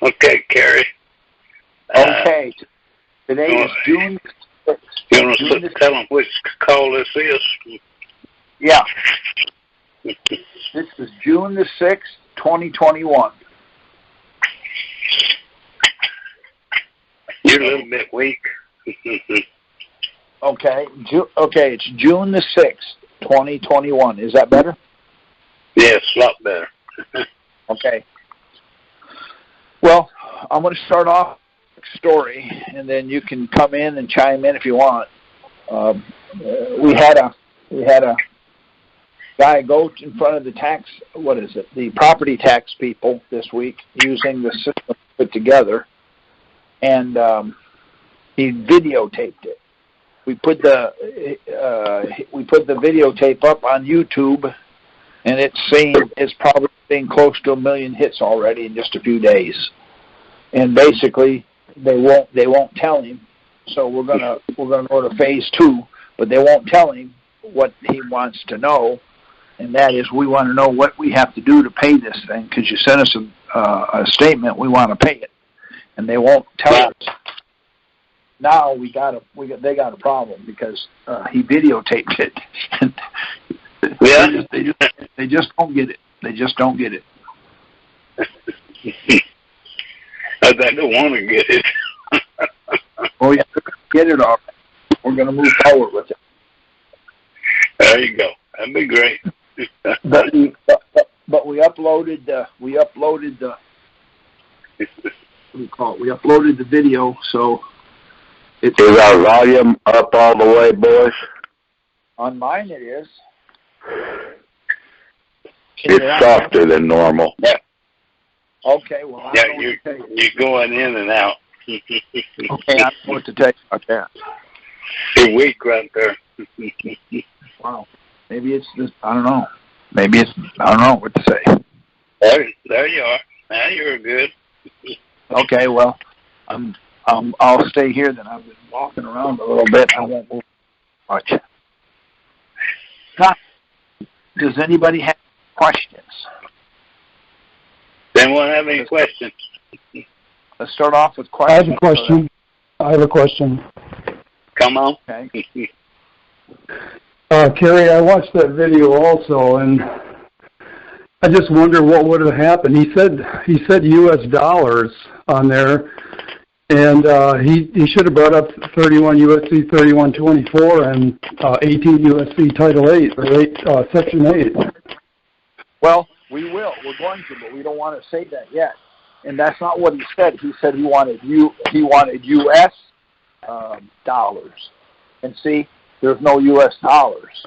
Okay, Carrie. Okay. Today is June 6th. You want to tell them which call this is? Yeah. This is June the 6th, 2021. You're a little bit weak. Okay. It's June the 6th, 2021. Is that better? Yes, a lot better. Okay. Well, I'm going to start off with a story, and then you can come in and chime in if you want. We had a guy go in front of the the property tax people this week using the system put together, and he videotaped it. We put the videotape up on YouTube, and it's probably seen close to 1 million hits already in just a few days. And basically, they won't tell him. So we're gonna go to phase 2, but they won't tell him what he wants to know, and that is we want to know what we have to do to pay this thing, because you sent us a statement, we want to pay it, and they won't tell us. Now they got a problem because he videotaped it. Yeah, they just don't get it. They just don't get it. I don't want to get it. Oh yeah, get it off. We're going to move forward with it. There you go. That'd be great. But we uploaded the what do you call it? We uploaded the video, so is our volume up all the way, boys? On mine it is. It's softer than normal. Yeah. Okay, well, you're going in and out. Okay, I don't know what to tell you about that. You're weak right there. Wow. Maybe it's just, I don't know. I don't know what to say. There you are. Now you're good. Okay, well, I'll stay here then. I've been walking around a little bit. I won't move much. Now, does anybody have questions? Anyone have any questions? Let's start off with questions. I have a question. Come on. Okay. Kerry, I watched that video also, and I just wonder what would have happened. He said U.S. dollars on there, and he should have brought up 31 U.S.C. 3124 and 18 U.S.C. Title 8 or Section 8. Well, we will. We're going to, but we don't want to say that yet. And that's not what he said. He said he wanted U.S. Dollars. And see, there's no U.S. dollars.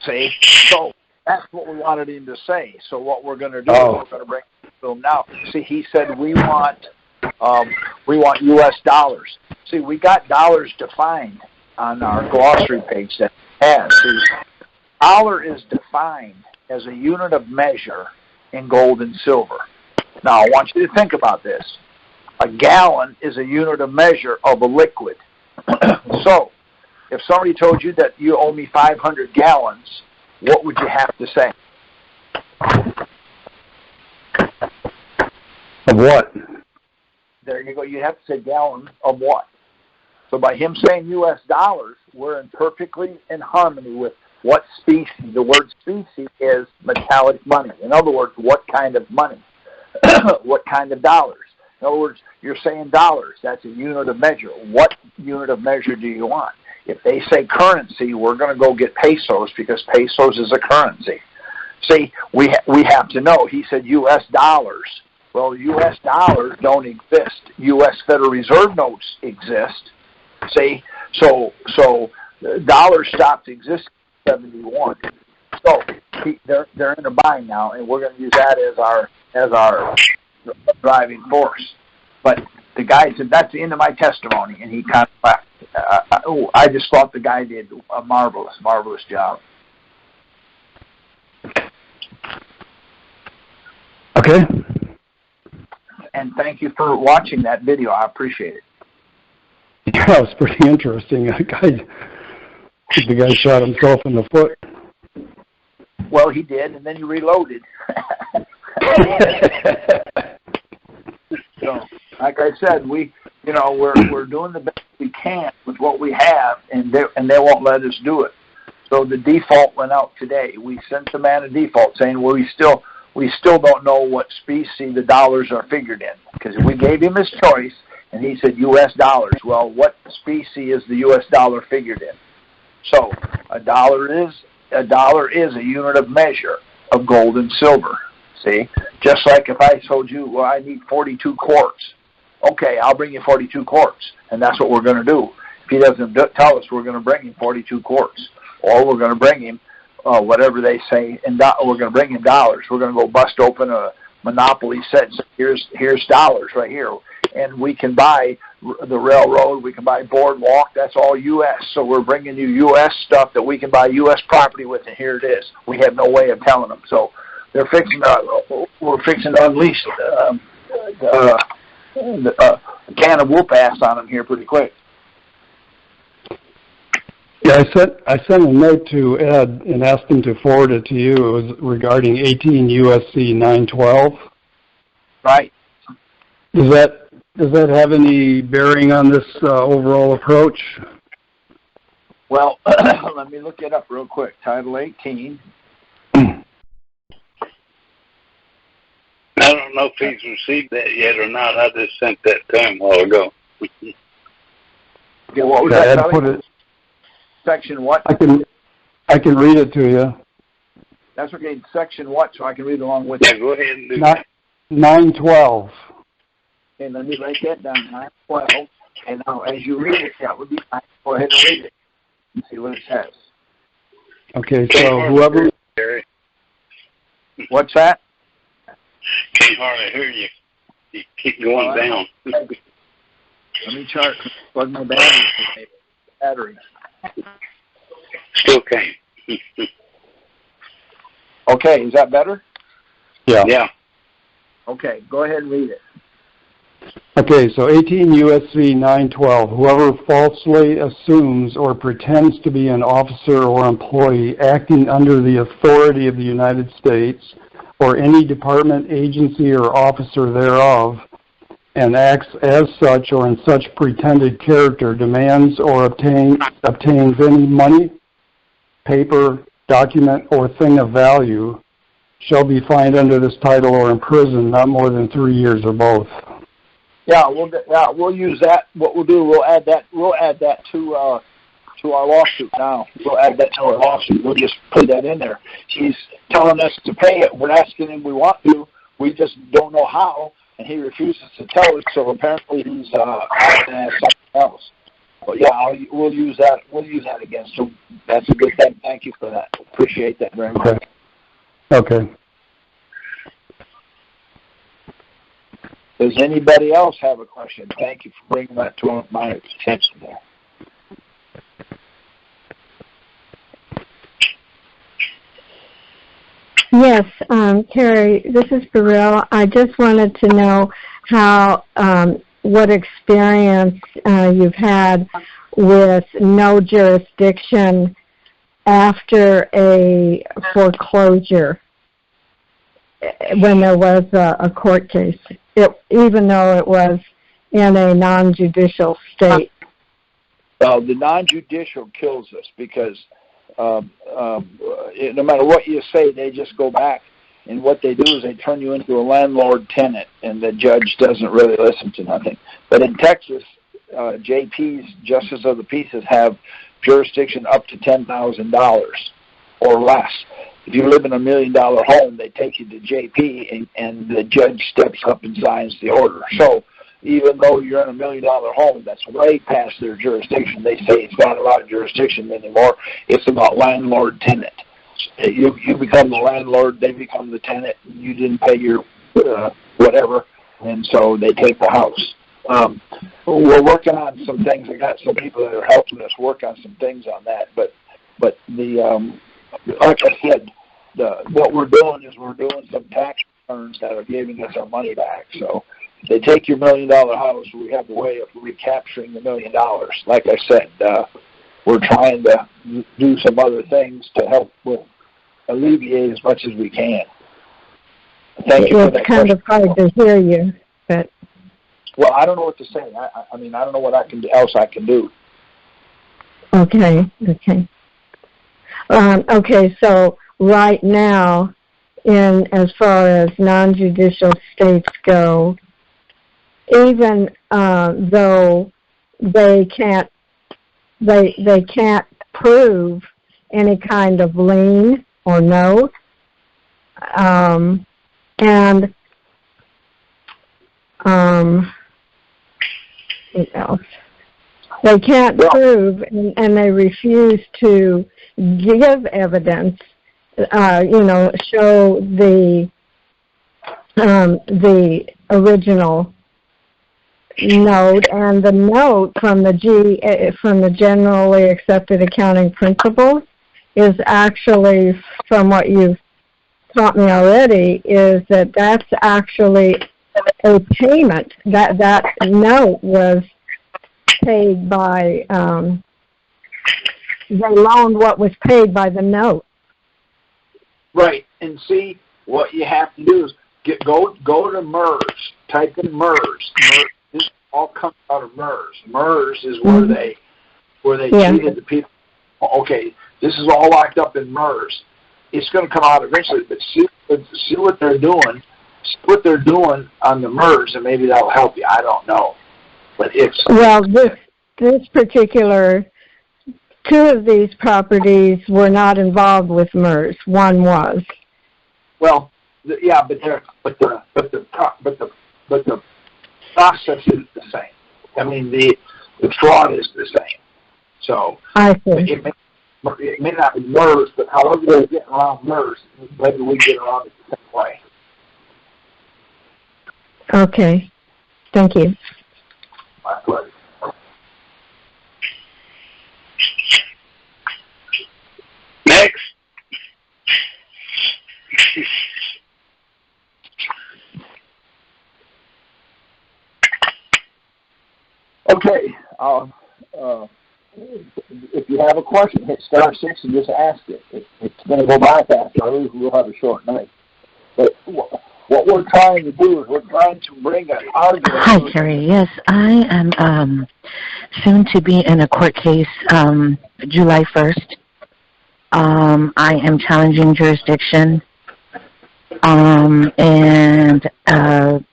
See? So that's what we wanted him to say. So what we're going to do is we're going to bring it to him now. See, he said we want U.S. dollars. See, we got dollars defined on our glossary page that has. See, dollar is defined as a unit of measure in gold and silver. Now, I want you to think about this. A gallon is a unit of measure of a liquid. So, if somebody told you that you owe me 500 gallons, what would you have to say? Of what? There you go. You have to say gallon of what? So by him saying U.S. dollars, we're perfectly in harmony with what species. The word species is metallic money. In other words, what kind of money? What kind of dollars? In other words, you're saying dollars. That's a unit of measure. What unit of measure do you want? If they say currency, we're going to go get pesos because pesos is a currency. See, we have to know. He said U.S. dollars. Well, U.S. dollars don't exist. U.S. Federal Reserve notes exist. See, so dollars stopped existing in 1971. So they're in a bind now, and we're going to use that as our driving force. But the guy said, that's the end of my testimony, and he kind of left. I just thought the guy did a marvelous job. Okay. And thank you for watching that video. I appreciate it. Yeah, it was pretty interesting. The guy shot himself in the foot. Well, he did, and then he reloaded. I said, we're doing the best we can with what we have, and they won't let us do it. So the default went out today. We sent the man a default saying, well, we still don't know what species the dollars are figured in, because we gave him his choice, and he said U.S. dollars. Well, what species is the U.S. dollar figured in? So a dollar is a unit of measure of gold and silver. See, just like if I told you, well, I need 42 quarts. Okay, I'll bring you 42 quarts, and that's what we're going to do. If he doesn't tell us, we're going to bring him 42 quarts, or we're going to bring him whatever they say, and we're going to bring him dollars. We're going to go bust open a monopoly set and say, here's dollars right here, and we can buy the railroad, we can buy boardwalk. That's all U.S. So we're bringing you U.S. stuff that we can buy U.S. property with, and here it is. We have no way of telling them. So we're fixing to unleash a can of whoop ass on them here pretty quick. Yeah, I sent a note to Ed and asked him to forward it to you. It was regarding 18 USC 912. Right. Does that have any bearing on this overall approach? Well, let me look it up real quick. Title 18. I don't know if he's received that yet or not. I just sent that to him a while ago. Okay, what was Yeah, that? Ed put it. Section what? I can read it to you. That's okay. Section what? So I can read along with Yeah, you. go ahead and do that. 912. Okay, let me write that down. 912. And now, as you read it, that would be fine. Go ahead and read it and see what it says. Okay, so whoever. What's that? Can't hardly hear you. You keep going down. Let me plug my battery. Still can't. Okay, is that better? Yeah. Yeah. Okay, go ahead and read it. Okay, so 18 U.S.C. 912, whoever falsely assumes or pretends to be an officer or employee acting under the authority of the United States or any department, agency, or officer thereof, and acts as such or in such pretended character, demands or obtains any money, paper, document, or thing of value, shall be fined under this title or imprisoned not more than 3 years or both. Yeah, we'll use that. What we'll do, we'll add that to our lawsuit now. We'll add that to our lawsuit. We'll just put that in there. He's telling us to pay it. We're asking him we want to. We just don't know how, and he refuses to tell us. So apparently he's asking us something else. But yeah, we'll use that. We'll use that again. So that's a good thing. Thank you for that. Appreciate that very much. Okay. Does anybody else have a question? Thank you for bringing that to my attention there. Yes, Terry, this is Beryl. I just wanted to know how, what experience you've had with no jurisdiction after a foreclosure when there was a court case, even though it was in a non-judicial state. The non-judicial kills us because no matter what you say, they just go back. And what they do is they turn you into a landlord-tenant, and the judge doesn't really listen to nothing. But in Texas, JPs, Justice of the Peaces, have jurisdiction up to $10,000 or less. If you live in $1 million home, they take you to JP, and the judge steps up and signs the order. So even though you're in $1 million home, that's way past their jurisdiction. They say it's not about jurisdiction anymore. It's about landlord-tenant. You become the landlord, they become the tenant. You didn't pay your whatever, and so they take the house. We're working on some things. I got some people that are helping us work on some things on that. But the like I said, what we're doing is we're doing some tax returns that are giving us our money back. So if they take your $1 million house, we have a way of recapturing the $1 million. Like I said, we're trying to do some other things to help with alleviate as much as we can. Thank you for that It's kind of hard to hear you, but Well, I don't know what to say. I mean, I don't know what else I can do. Okay. Okay, so right now, as far as non-judicial states go, even though they can't prove any kind of lien or note, what else? They can't prove, and they refuse to give evidence. Show the original note, and the note from the generally accepted accounting principles is actually, from what you've taught me already, is that's actually a payment. That note was paid by, they loaned what was paid by the note. Right, and see, what you have to do is go to MERS, type in MERS. This all comes out of MERS. MERS is where they treated the people. Okay, this is all locked up in MERS. It's going to come out eventually, but see what they're doing. See what they're doing on the MERS, and maybe that'll help you. I don't know, but this particular. Two of these properties were not involved with MERS. One was. Well, but the process is the same. I mean, the fraud is the same. So I see. It may not be MERS, but however they get around MERS, maybe we get around it the same way. Okay. Thank you. My pleasure. Next. Okay. If you have a question, hit *6 and just ask it. It's going to go by fast. We'll have a short night. But what we're trying to do is we're trying to bring an argument. Hi, Terry. Yes, I am soon to be in a court case July 1st. I am challenging jurisdiction, and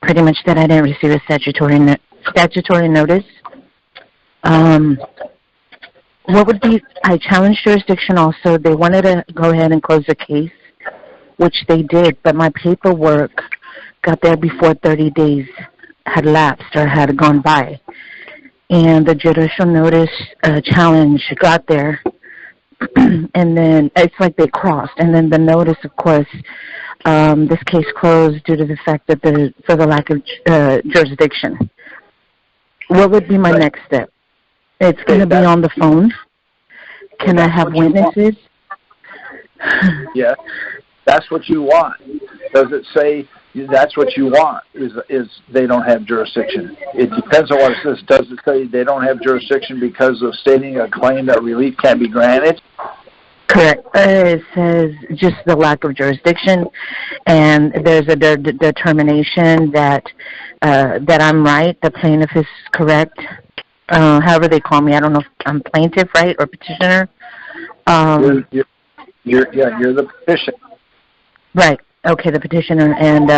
pretty much that I didn't receive a statutory notice. What would be? I challenged jurisdiction also. They wanted to go ahead and close the case, which they did, but my paperwork got there before 30 days had lapsed or had gone by, and the judicial notice challenge got there. And then it's like they crossed, and then the notice, of course, this case closed due to the fact that for the lack of jurisdiction. What would be my next step? It's going to be on the phone. Can I have witnesses? Yeah, that's what you want. Does it say that's what you want? Is they don't have jurisdiction? It depends on what it says. Does it say they don't have jurisdiction because of stating a claim that relief can't be granted? Correct. It says just the lack of jurisdiction, and there's a determination that I'm right, the plaintiff is correct. However they call me, I don't know if I'm plaintiff, right, or petitioner. You're the petitioner. Right. Okay, the petitioner, and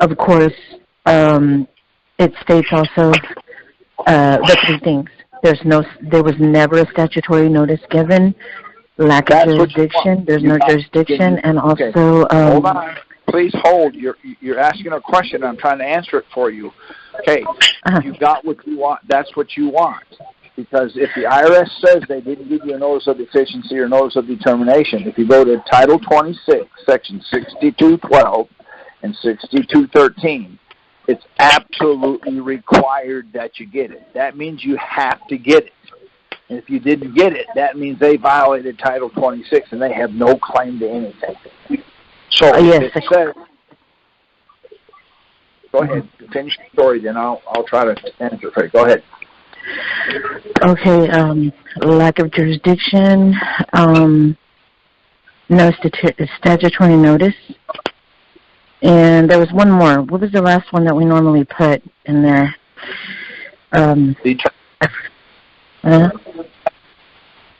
of course, it states also the three things. There was never a statutory notice given. Lack of jurisdiction. There's no jurisdiction, and also. Hold on, please hold. You're asking a question. I'm trying to answer it for you. Okay, you got what you want. That's what you want. Because if the IRS says they didn't give you a notice of deficiency or notice of determination, if you go to Title 26, Section 6212 and 6213, it's absolutely required that you get it. That means you have to get it. And if you didn't get it, that means they violated Title 26 and they have no claim to anything. So yes, it says, go ahead, finish the story, then I'll try to answer for you. Go ahead. Okay, lack of jurisdiction, no statutory notice, and there was one more. What was the last one that we normally put in there?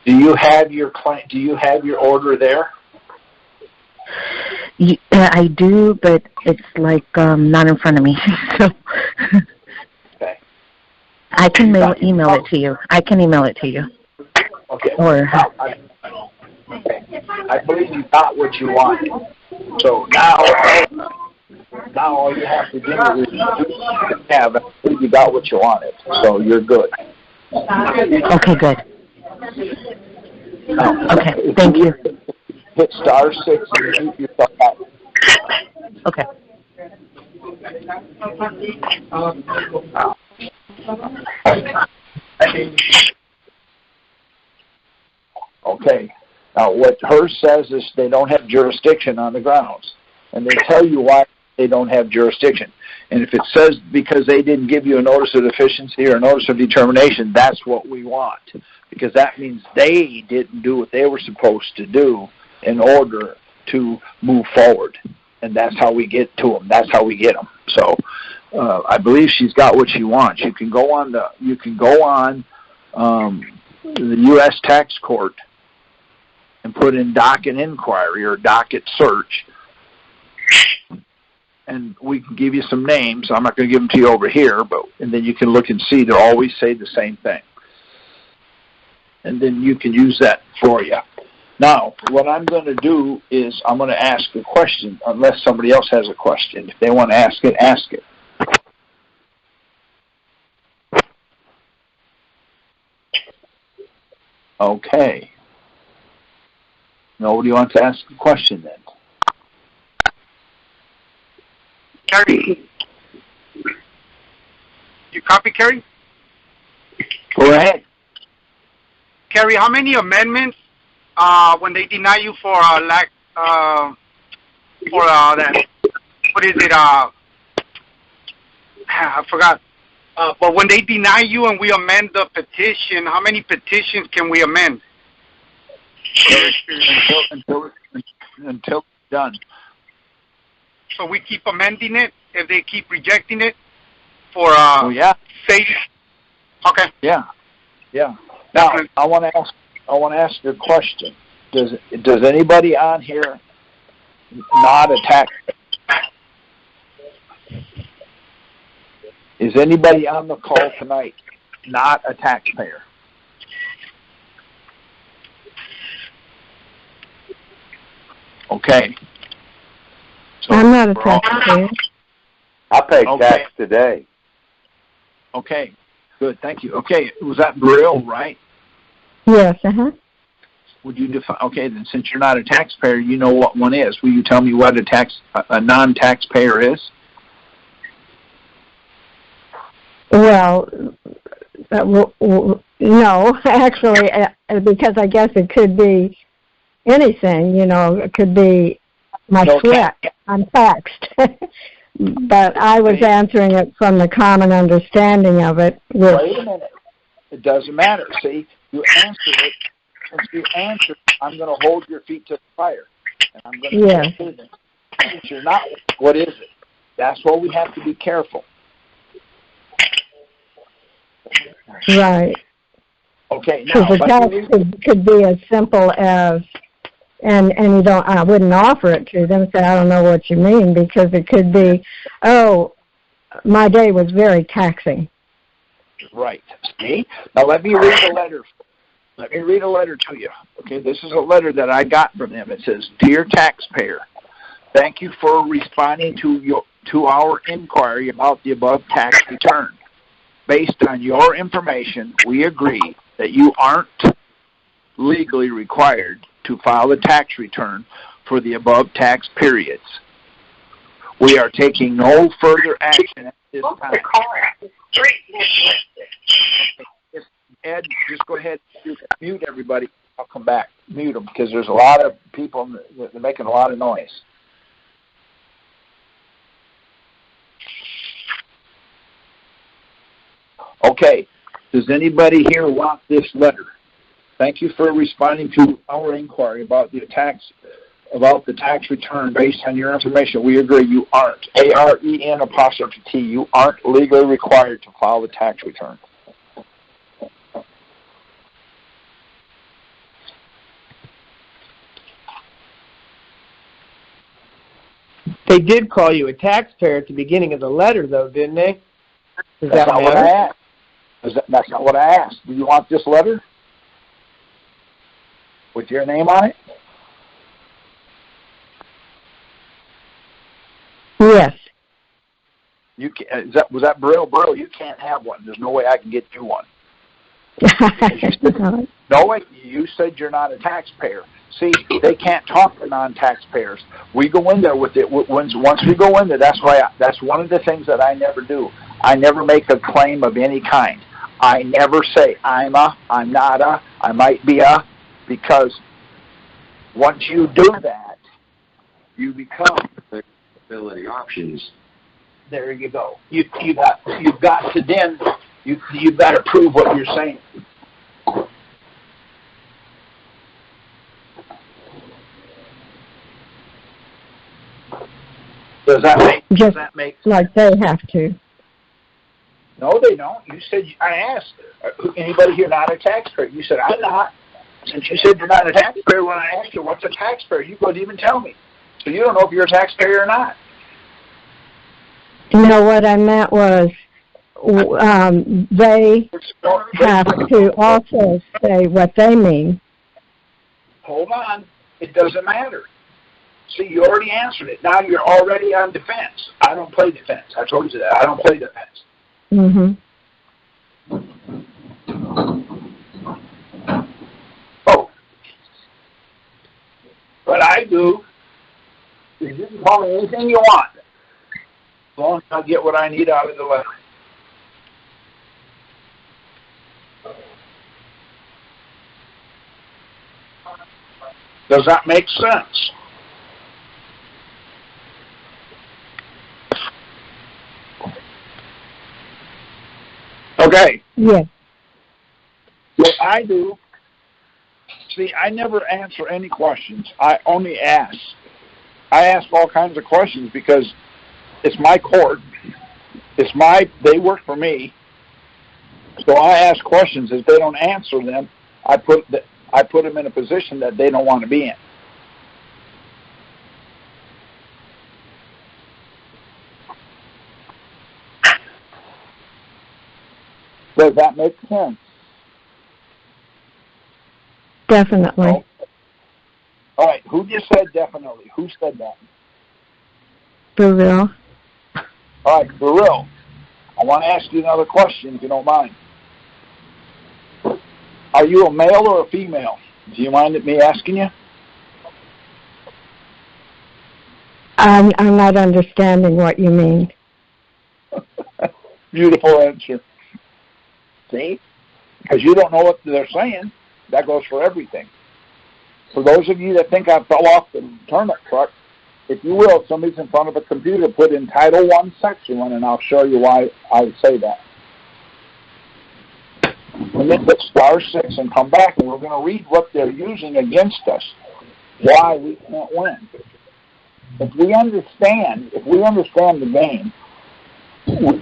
Do you have your client? Do you have your order there? I do, but it's like not in front of me. So okay. I can email it to you. I can email it to you. Okay. Or I believe you got what you wanted. So now all you have to do is have. I believe you got what you wanted. So you're good. Okay, good. Okay, thank you. Hit *6 and keep yourself out. Okay. Okay. Now, what hers says is they don't have jurisdiction on the grounds, and they tell you why they don't have jurisdiction. And if it says because they didn't give you a notice of deficiency or a notice of determination, that's what we want, because that means they didn't do what they were supposed to do in order to move forward, and that's how we get to them. That's how we get them. So I believe she's got what she wants. You can go on the U.S. tax court and put in docket inquiry or docket search, and we can give you some names. I'm not going to give them to you over here, and then you can look and see. They always say the same thing, and then you can use that for you. Now, what I'm going to do is I'm going to ask a question, unless somebody else has a question. If they want to ask it, ask it. Okay. Nobody wants to ask a question then? Kerry. You copy, Kerry? Go ahead. Kerry, how many amendments when they deny you for that, what is it, I forgot. But when they deny you and we amend the petition, how many petitions can we amend? Until it's done. So we keep amending it if they keep rejecting it for yeah. Say, okay. Yeah. Now I want to ask you a question. Does anybody on here not a taxpayer? Is anybody on the call tonight not a taxpayer? Okay. So I'm not a taxpayer. I paid tax today. Okay. Good. Thank you. Okay. Was that Brill, right? Yes. Would you define? Okay. Then, since you're not a taxpayer, you know what one is. Will you tell me what a non-taxpayer is? Well, no, actually, because I guess it could be anything. It could be my sweat. I'm taxed. But I was answering it from the common understanding of it. Wait a minute. It doesn't matter. See, you answered it. Since you answered, I'm going to hold your feet to the fire. And I'm going to say this. Since you're not, what is it? That's why we have to be careful. Right. Okay. Now, because the tax could be as simple as, and you don't. I wouldn't offer it to them. Say, I don't know what you mean, because it could be, oh, my day was very taxing. Right. See? Now let me read a letter. Let me read a letter to you. Okay, this is a letter that I got from them. It says, "Dear taxpayer, thank you for responding to our inquiry about the above tax return. Based on your information, we agree that you aren't legally required to file a tax return for the above tax periods. We are taking no further action at this time." Ed, just go ahead and mute everybody. I'll come back. Mute them, because there's a lot of people that are making a lot of noise. Okay. Does anybody here want this letter? Thank you for responding to our inquiry about the tax about the tax return based on your information, we agree you aren't. AREN''T, you aren't legally required to file the tax return. They did call you a taxpayer at the beginning of the letter, though, didn't they? Does That's that not what matter? I asked. That's not what I asked. Do you want this letter with your name on it? Yes. Was that Brill? Brill, you can't have one. There's no way I can get you one. No way. You said you're not a taxpayer. See, they can't talk to non-taxpayers. We go in there with it. Once we go in there, that's one of the things that I never do. I never make a claim of any kind. I never say I'm not a, I might be a, because once you do that, you become Ability options. There you go. You've got to then you've got to prove what you're saying. Does that make sense? Like they have to. No, they don't. You said, I asked, anybody here not a taxpayer? You said, I'm not. Since you said you're not a taxpayer, when I asked you what's a taxpayer, you couldn't even tell me. So you don't know if you're a taxpayer or not. No, what I meant was they have to also say what they mean. Hold on. It doesn't matter. See, you already answered it. Now you're already on defense. I don't play defense. I told you that. I don't play defense. Mm-hmm. Oh. What I do is you can call me anything you want, as long as I get what I need out of the letter. Does that make sense? Okay. Yes. What I do, see, I never answer any questions. I only ask. I ask all kinds of questions because it's my court. They work for me. So I ask questions. If they don't answer them, I put them in a position that they don't want to be in. Does that make sense? Definitely. No? All right. Who just said definitely? Who said that? Burrell. All right, Burrell. I want to ask you another question, if you don't mind. Are you a male or a female? Do you mind me asking you? I'm not understanding what you mean. Beautiful answer. See? Because you don't know what they're saying. That goes for everything. For those of you that think I fell off the turnip truck, if you will, if somebody's in front of a computer, put in Title I, Section 1, and I'll show you why I say that. And then hit *6 and come back, and we're going to read what they're using against us, why we can't win. If we understand the game,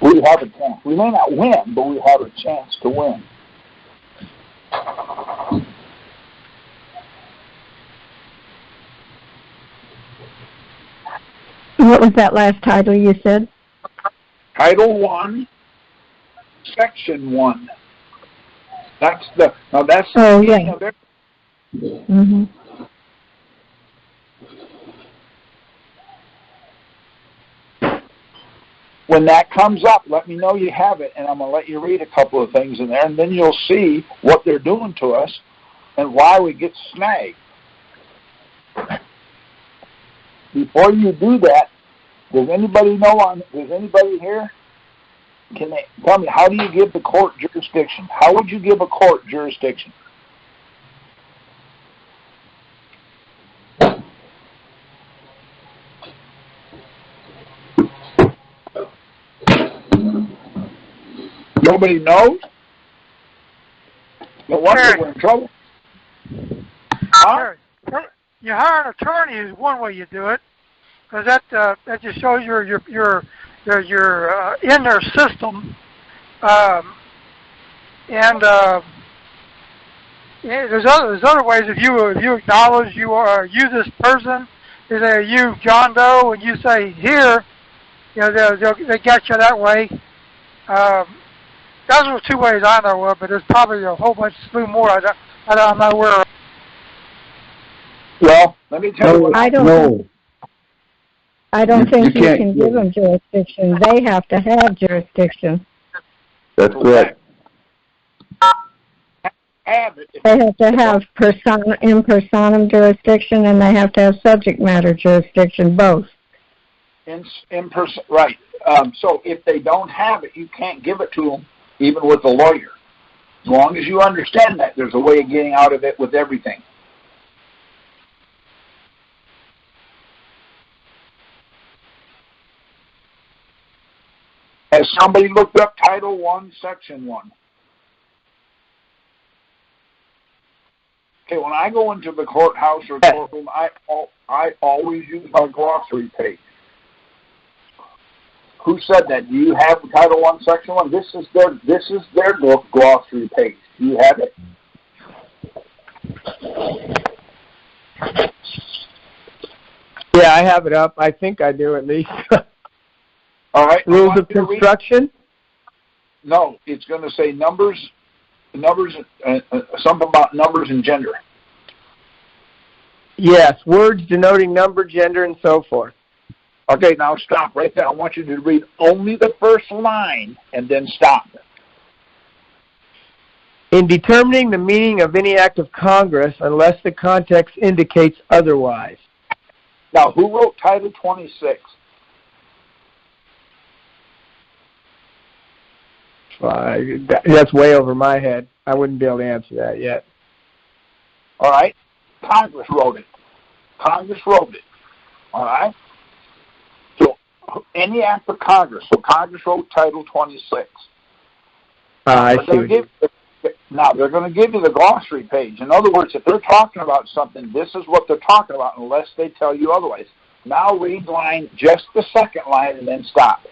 we have a chance. We may not win, but we have a chance to win. What was that last title you said? Title I, Section 1. That's oh, yeah. Mm-hmm. When that comes up, let me know you have it, and I'm going to let you read a couple of things in there, and then you'll see what they're doing to us and why we get snagged. Before you do that, does anybody here, can they tell me, how do you give the court jurisdiction? How would you give a court jurisdiction? Nobody knows? No wonder we're in trouble. Huh? you hire an attorney is one way you do it, because that just shows you're in their system, and yeah, there's other ways. If you acknowledge you this person, you say you John Doe, and you say here, you know they get you that way. Those are the two ways I know of, but there's probably a whole bunch more I'm not aware of. Well, let me tell you what I don't think you can give them jurisdiction. They have to have jurisdiction. That's correct. They have to have in personam jurisdiction, and they have to have subject matter jurisdiction, both. Right. So if they don't have it, you can't give it to them, even with a lawyer. As long as you understand that, there's a way of getting out of it with everything. Has somebody looked up Title I, Section 1? Okay, when I go into the courthouse or courtroom, I always use my glossary page. Who said that? Do you have Title I, Section 1? This is their glossary page. Do you have it? Yeah, I have it up. I think I do, at least. All right. Rules of construction? No, it's going to say numbers, something about numbers and gender. Yes, words denoting number, gender, and so forth. Okay, now stop right there. I want you to read only the first line and then stop. In determining the meaning of any act of Congress, unless the context indicates otherwise. Now, who wrote Title 26? That's way over my head. I wouldn't be able to answer that yet. All right. Congress wrote it. All right. So any act of Congress. So Congress wrote Title 26. I see. Now, they're going to give you the glossary page. In other words, if they're talking about something, this is what they're talking about unless they tell you otherwise. Now read just the second line, and then stop.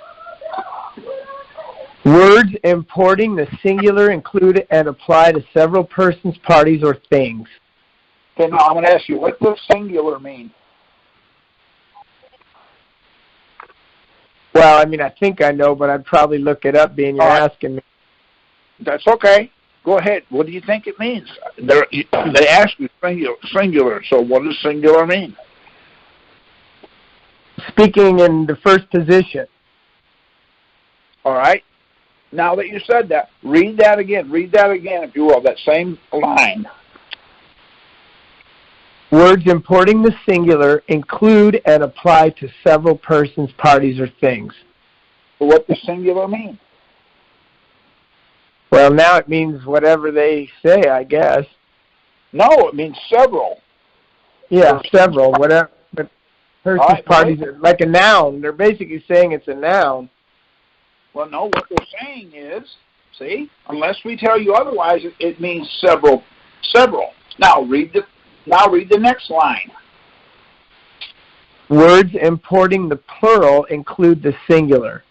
Words importing the singular include and apply to several persons, parties, or things. Okay, now I'm going to ask you, what does singular mean? Well, I mean, I think I know, but I'd probably look it up, being you're asking me. That's okay. Go ahead. What do you think it means? They ask you singular, so what does singular mean? Speaking in the first position. All right. Now that you said that, read that again. Read that again, if you will, that same line. Words importing the singular include and apply to several persons, parties, or things. What does singular mean? Well, now it means whatever they say, I guess. No, it means several. Yeah, several, whatever. But persons, parties, like a noun. They're basically saying it's a noun. Well, no, what they're saying is, see, unless we tell you otherwise, it means several. Now read the next line. Words importing the plural include the singular.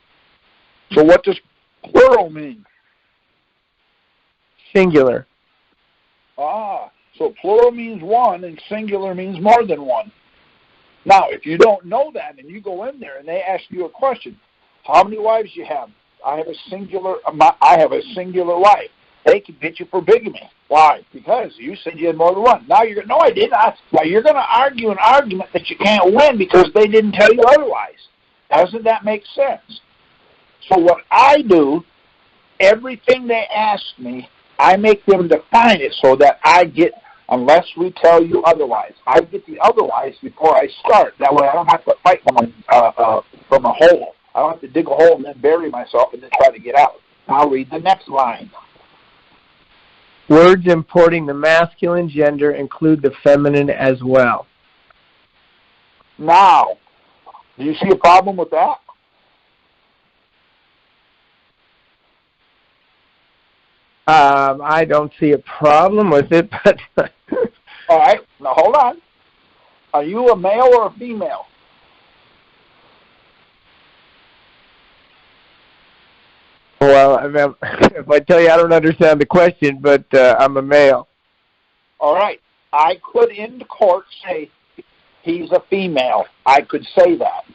So what does plural mean? Singular. So plural means one and singular means more than one. Now, if you don't know that and you go in there and they ask you a question, how many wives you have? I have a singular wife. They can get you for bigamy. Why? Because you said you had more than one. Now you're no, I didn't. You're going to argue an argument that you can't win because they didn't tell you otherwise. Doesn't that make sense? So what I do, everything they ask me, I make them define it so that I get, unless we tell you otherwise. I get the otherwise before I start. That way I don't have to fight from a hole. I don't have to dig a hole and then bury myself and then try to get out. I'll read the next line. Words importing the masculine gender include the feminine as well. Now, do you see a problem with that? I don't see a problem with it, but... All right, now hold on. Are you a male or a female? Well, if I tell you I don't understand the question, but I'm a male. All right. I could in court say he's a female. I could say that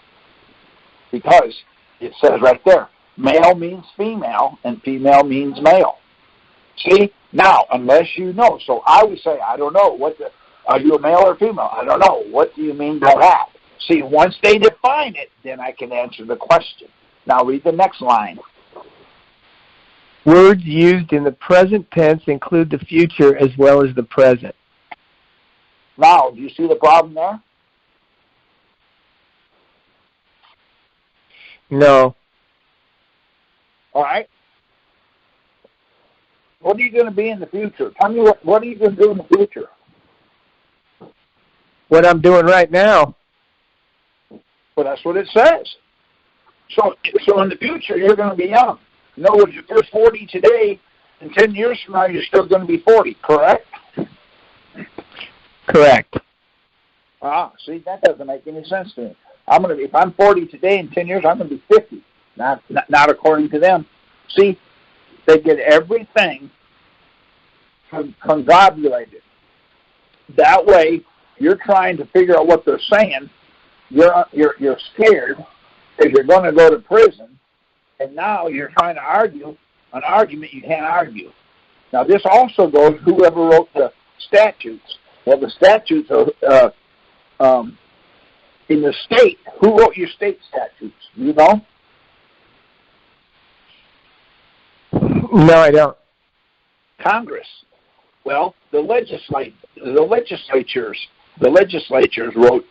because it says right there, male means female and female means male. See? Now, unless you know. So I would say, I don't know. Are you a male or female? I don't know. What do you mean by that? See, once they define it, then I can answer the question. Now read the next line. Words used in the present tense include the future as well as the present. Now, do you see the problem there? No. All right. What are you going to be in the future? Tell me what are you going to do in the future? What I'm doing right now. Well, that's what it says. So in the future, you're going to be young. In other words, if you're 40 today, in 10 years from now, you're still going to be 40, correct? Correct. See, that doesn't make any sense to me. If I'm 40 today, in 10 years, I'm going to be 50. Not according to them. See, they get everything convolvulated. That way, you're trying to figure out what they're saying. You're scared because you're going to go to prison, and now you're trying to argue an argument you can't argue. Now, this also goes whoever wrote the statutes. Well, the statutes are in the state. Who wrote your state statutes? Do you know? No, I don't. Congress. Well, the legislatures wrote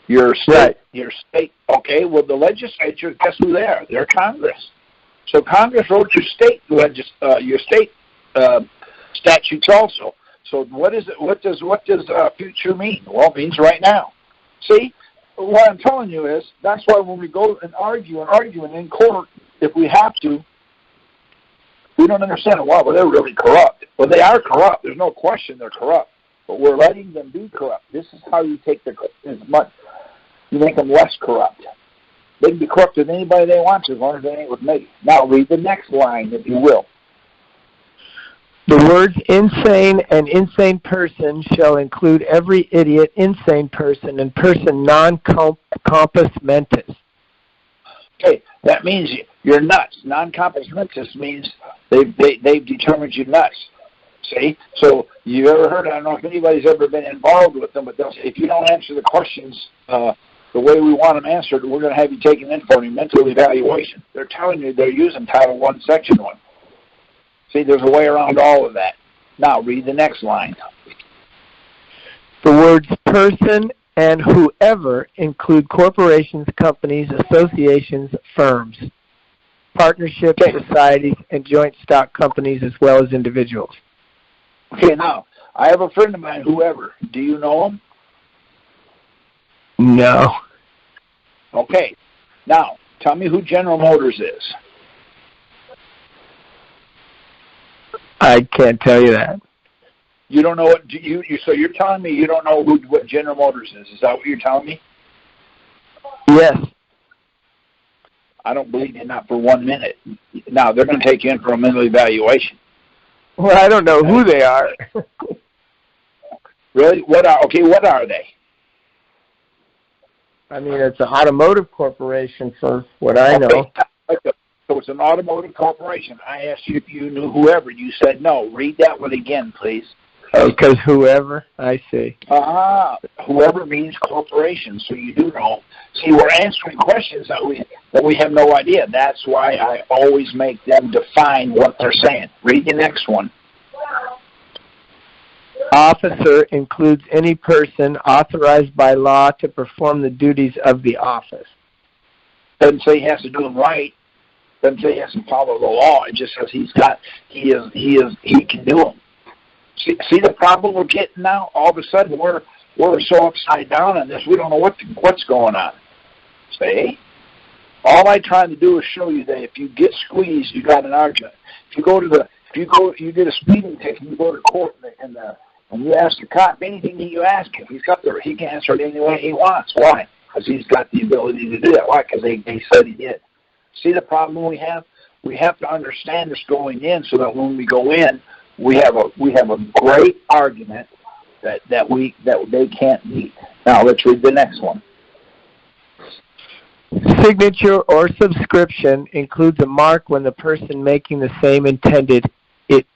your state. Right. Your state. Okay. Well, the legislature. Guess who they are? They're Congress. So Congress wrote your state statutes also. So what is it? What does future mean? Well, it means right now. See, what I'm telling you is that's why when we go and argue and in court, if we have to, we don't understand why. Well, they're really corrupt. Well, they are corrupt. There's no question they're corrupt. But we're letting them be corrupt. This is how you take you make them less corrupt. They can be corrupt with anybody they want to, as long as they ain't with me. Now read the next line, if you will. The words insane and insane person shall include every idiot, insane person, and person non-compos mentis. Okay, that means you're nuts. Non-compos mentis means they've determined you're nuts. See? So you ever heard, I don't know if anybody's ever been involved with them, but they'll say, if you don't answer the questions the way we want them answered, we're going to have you taken in for a mental evaluation. They're telling you they're using Title I, Section 1. See, there's a way around all of that. Now, read the next line. The words person and whoever include corporations, companies, associations, firms, partnerships, societies, and joint stock companies, as well as individuals. Okay, now, I have a friend of mine, whoever. Do you know him? No. Okay. Now, tell me who General Motors is. I can't tell you that. You don't know what so you're telling me you don't know what General Motors is. Is that what you're telling me? Yes. I don't believe you, not for 1 minute. Now, they're going to take you in for a mental evaluation. Well, I don't know who they are. Really? What are they? I mean, it's an automotive corporation for what I know. So it's an automotive corporation. I asked you if you knew whoever. You said no. Read that one again, please. Because whoever, I see. Whoever means corporation, so you do know. See, we're answering questions that we have no idea. That's why I always make them define what they're saying. Read the next one. Officer includes any person authorized by law to perform the duties of the office. Doesn't say he has to do them right. Doesn't say he has to follow the law. It just says he can do them. See the problem we're getting now? All of a sudden we're so upside down on this, we don't know what's going on. See? All I'm trying to do is show you that if you get squeezed, you got an argument. If you did a speeding ticket, you go to court and When you ask the cop anything that you ask him, he can answer it any way he wants. Why? Because he's got the ability to do that. Why? Because they said he did. See the problem we have? We have to understand this going in so that when we go in, we have a great argument that they can't meet. Now let's read the next one. Signature or subscription includes a mark when the person making the same intended it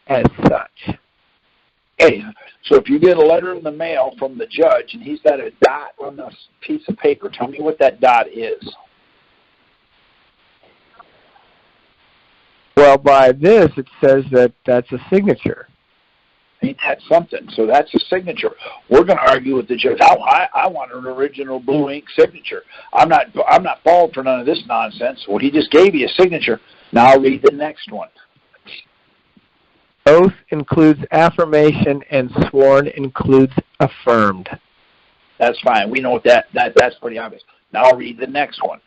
as such. Okay, so if you get a letter in the mail from the judge and he's got a dot on this piece of paper, tell me what that dot is. Well, by this, it says that that's a signature. Ain't that something? So that's a signature. We're going to argue with the judge. I want an original blue ink signature. I'm not falling for none of this nonsense. Well, he just gave you a signature. Now I'll read the next one. Oath includes affirmation, and sworn includes affirmed. That's fine. We know what that's pretty obvious. Now I'll read the next one.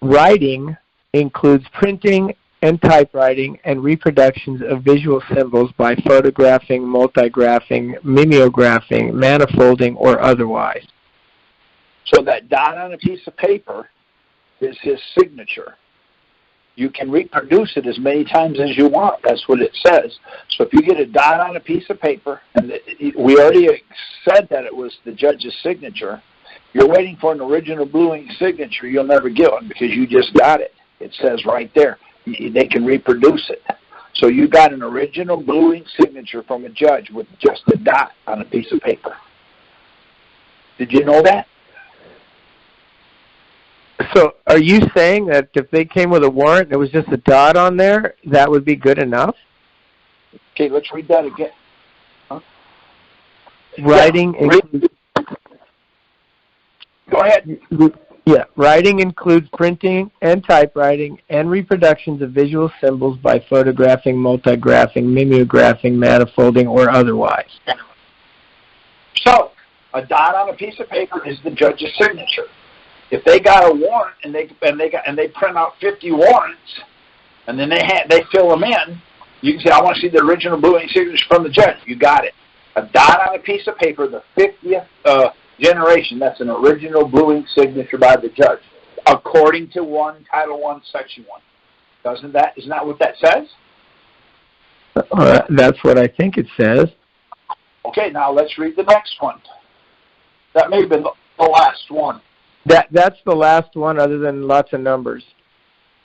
Writing includes printing and typewriting and reproductions of visual symbols by photographing, multigraphing, mimeographing, manifolding, or otherwise. So that dot on a piece of paper is his signature. You can reproduce it as many times as you want. That's what it says. So if you get a dot on a piece of paper, and we already said that it was the judge's signature, you're waiting for an original blue ink signature, you'll never get one because you just got it. It says right there. They can reproduce it. So you got an original blue ink signature from a judge with just a dot on a piece of paper. Did you know that? So are you saying that if they came with a warrant and there was just a dot on there, that would be good enough? Okay, let's read that again. Huh? Writing includes... Go ahead. Yeah, writing includes printing and typewriting and reproductions of visual symbols by photographing, multigraphing, mimeographing, manifolding, or otherwise. So, a dot on a piece of paper is the judge's signature. If they got a warrant and they print out 50 warrants, and then they fill them in, you can say, I want to see the original blue ink signature from the judge. You got it. A dot on a piece of paper, the 50th generation, that's an original blue ink signature by the judge, according to Title 1, Section 1. Isn't that what that says? That's what I think it says. Okay, now let's read the next one. That may have been the last one. That's the last one, other than lots of numbers.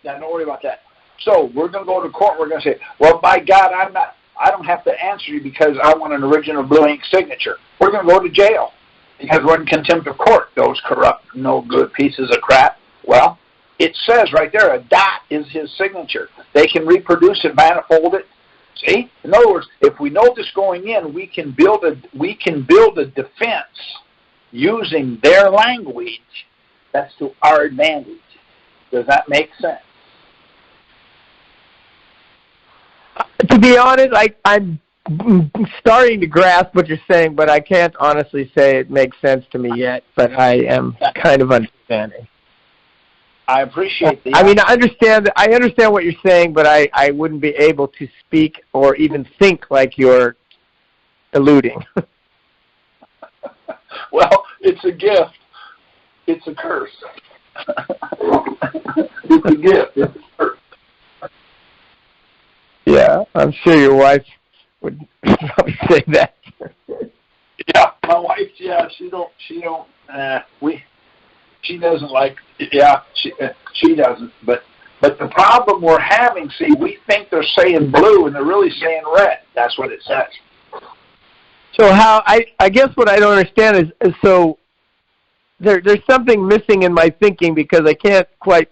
Yeah, don't worry about that. So we're going to go to court. We're going to say, well, by God, I don't have to answer you because I want an original blue ink signature. We're going to go to jail because we're in contempt of court. Those corrupt, no good pieces of crap. Well, it says right there, a dot is his signature. They can reproduce it, manifold it. See? In other words, if we know this going in, we can build a defense using their language that's to our advantage. Does that make sense? To be honest, I'm starting to grasp what you're saying, but I can't honestly say it makes sense to me yet, but I am kind of understanding. I appreciate the... I mean, I understand what you're saying, but I wouldn't be able to speak or even think like you're alluding. Well, it's a gift. It's a curse. It's a gift. It's a curse. Yeah, I'm sure your wife would probably say that. Yeah, my wife. Yeah, she doesn't like. Yeah, she doesn't. But the problem we're having, see, we think they're saying blue and they're really saying red. That's what it says. So how I guess what I don't understand is so there's something missing in my thinking because I can't quite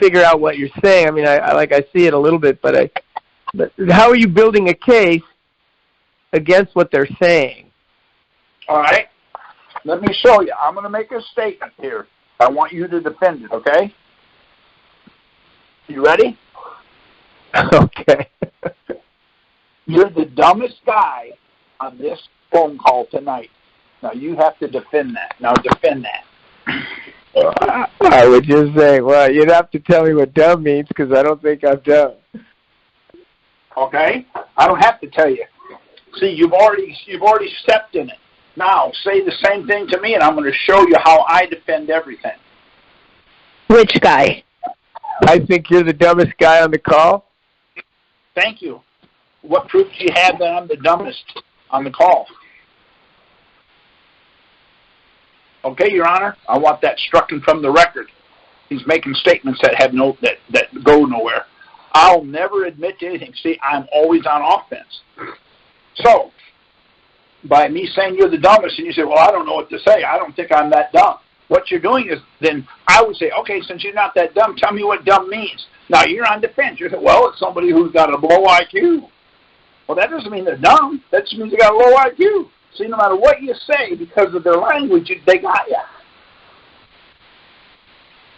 figure out what you're saying. I mean, I see it a little bit, but how are you building a case against what they're saying? All right. Let me show you. I'm going to make a statement here. I want you to defend it, okay? You ready? Okay. You're the dumbest guy on this phone call tonight. Now, you have to defend that. Now, defend that. I would just say, well, you'd have to tell me what dumb means because I don't think I'm dumb. Okay? I don't have to tell you. See, you've already stepped in it. Now, say the same thing to me, and I'm going to show you how I defend everything. Which guy? I think you're the dumbest guy on the call. Thank you. What proof do you have that I'm the dumbest on the call? Okay, Your Honor, I want that struck from the record. He's making statements that have that go nowhere. I'll never admit to anything. See, I'm always on offense. So, by me saying you're the dumbest, and you say, well, I don't know what to say. I don't think I'm that dumb. What you're doing is, then I would say, okay, since you're not that dumb, tell me what dumb means. Now, you're on defense. You say, well, it's somebody who's got a low IQ. Well, that doesn't mean they're dumb. That just means they got a low IQ. See, no matter what you say, because of their language, they got you.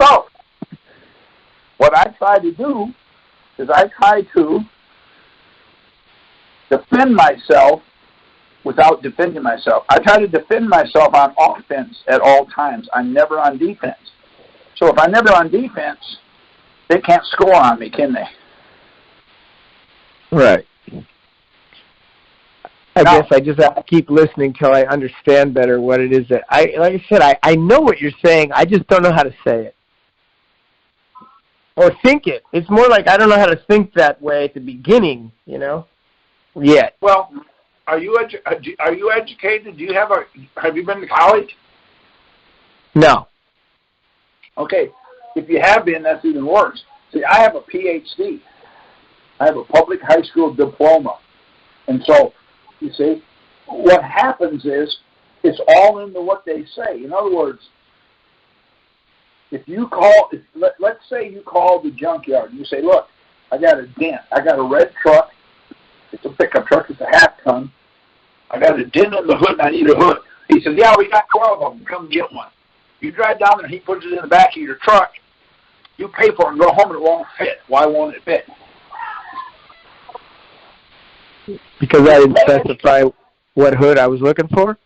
So, what I try to do is I try to defend myself without defending myself. I try to defend myself on offense at all times. I'm never on defense. So if I'm never on defense, they can't score on me, can they? Right. I guess I just have to keep listening till I understand better what it is that like I said, I know what you're saying. I just don't know how to say it. Or think it. It's more like I don't know how to think that way at the beginning, yet. Well, are you educated? Have you been to college? No. Okay. If you have been, that's even worse. See, I have a PhD. I have a public high school diploma. And so, you see, what happens is it's all into what they say. In other words, let's say you call the junkyard and you say, look, I got a dent. I got a red truck. It's a pickup truck. It's a half-ton. I got a dent in the hood and I need a hood. He says, yeah, we got 12 of them. Come get one. You drive down there and he puts it in the back of your truck. You pay for it and go home and it won't fit. Why won't it fit? Because I didn't specify what hood I was looking for?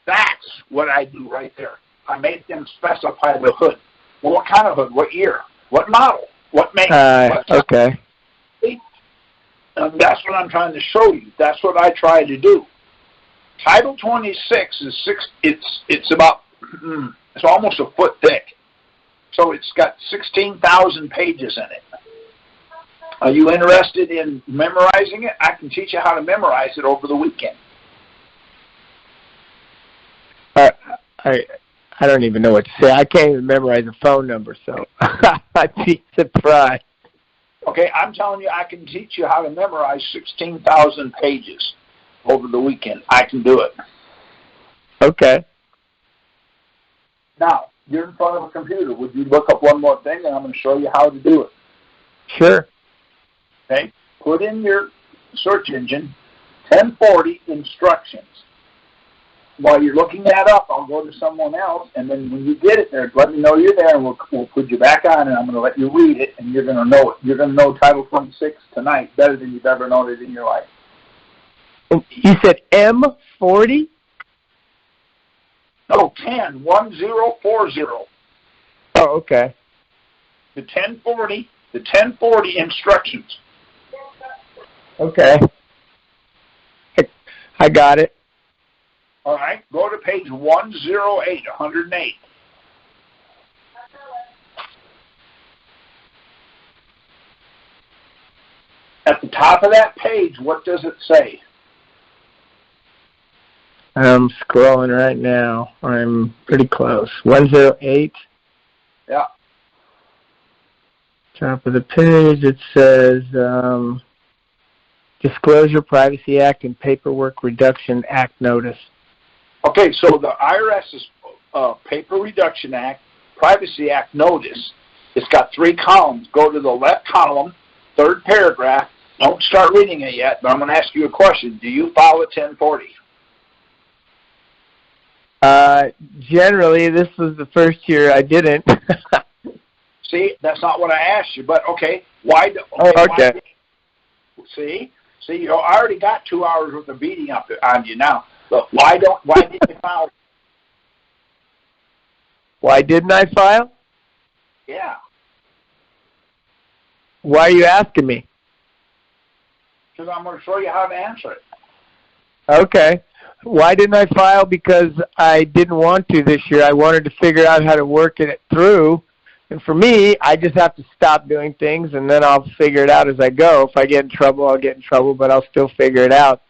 That's what I do right there. I make them specify the hood. Well, what kind of hood? What year? What model? What make? Okay. And that's what I'm trying to show you. That's what I try to do. Title 26 is it's about it's almost a foot thick. So it's got 16,000 pages in it. Are you interested in memorizing it? I can teach you how to memorize it over the weekend. I don't even know what to say. I can't even memorize a phone number, so I'd be surprised. Okay, I'm telling you, I can teach you how to memorize 16,000 pages over the weekend. I can do it. Okay. Now, you're in front of a computer. Would you look up one more thing, and I'm going to show you how to do it. Sure. Okay, put in your search engine 1040 instructions. While you're looking that up, I'll go to someone else, and then when you get it there, let me know you're there, and we'll put you back on, and I'm going to let you read it, and you're going to know it. You're going to know Title 26 tonight better than you've ever known it in your life. You said M40? No, 1040. Oh, okay. The 1040 instructions. Okay. I got it. All right, go to page 108. At the top of that page, what does it say? I'm scrolling right now. I'm pretty close. 108. Yeah. Top of the page, it says Disclosure Privacy Act and Paperwork Reduction Act Notice. Okay, so the IRS's Paper Reduction Act, Privacy Act Notice, it's got 3 columns. Go to the left column, 3rd paragraph. Don't start reading it yet, but I'm going to ask you a question. Do you follow 1040? Generally, this was the first year I didn't. See, that's not what I asked you, but okay. Why? Okay. See, I already got 2 hours worth of beating up on you now. Look, why didn't you file? Why didn't I file? Yeah. Why are you asking me? Because I'm going to show you how to answer it. Okay. Why didn't I file? Because I didn't want to this year. I wanted to figure out how to work it through. And for me, I just have to stop doing things, and then I'll figure it out as I go. If I get in trouble, I'll get in trouble, but I'll still figure it out.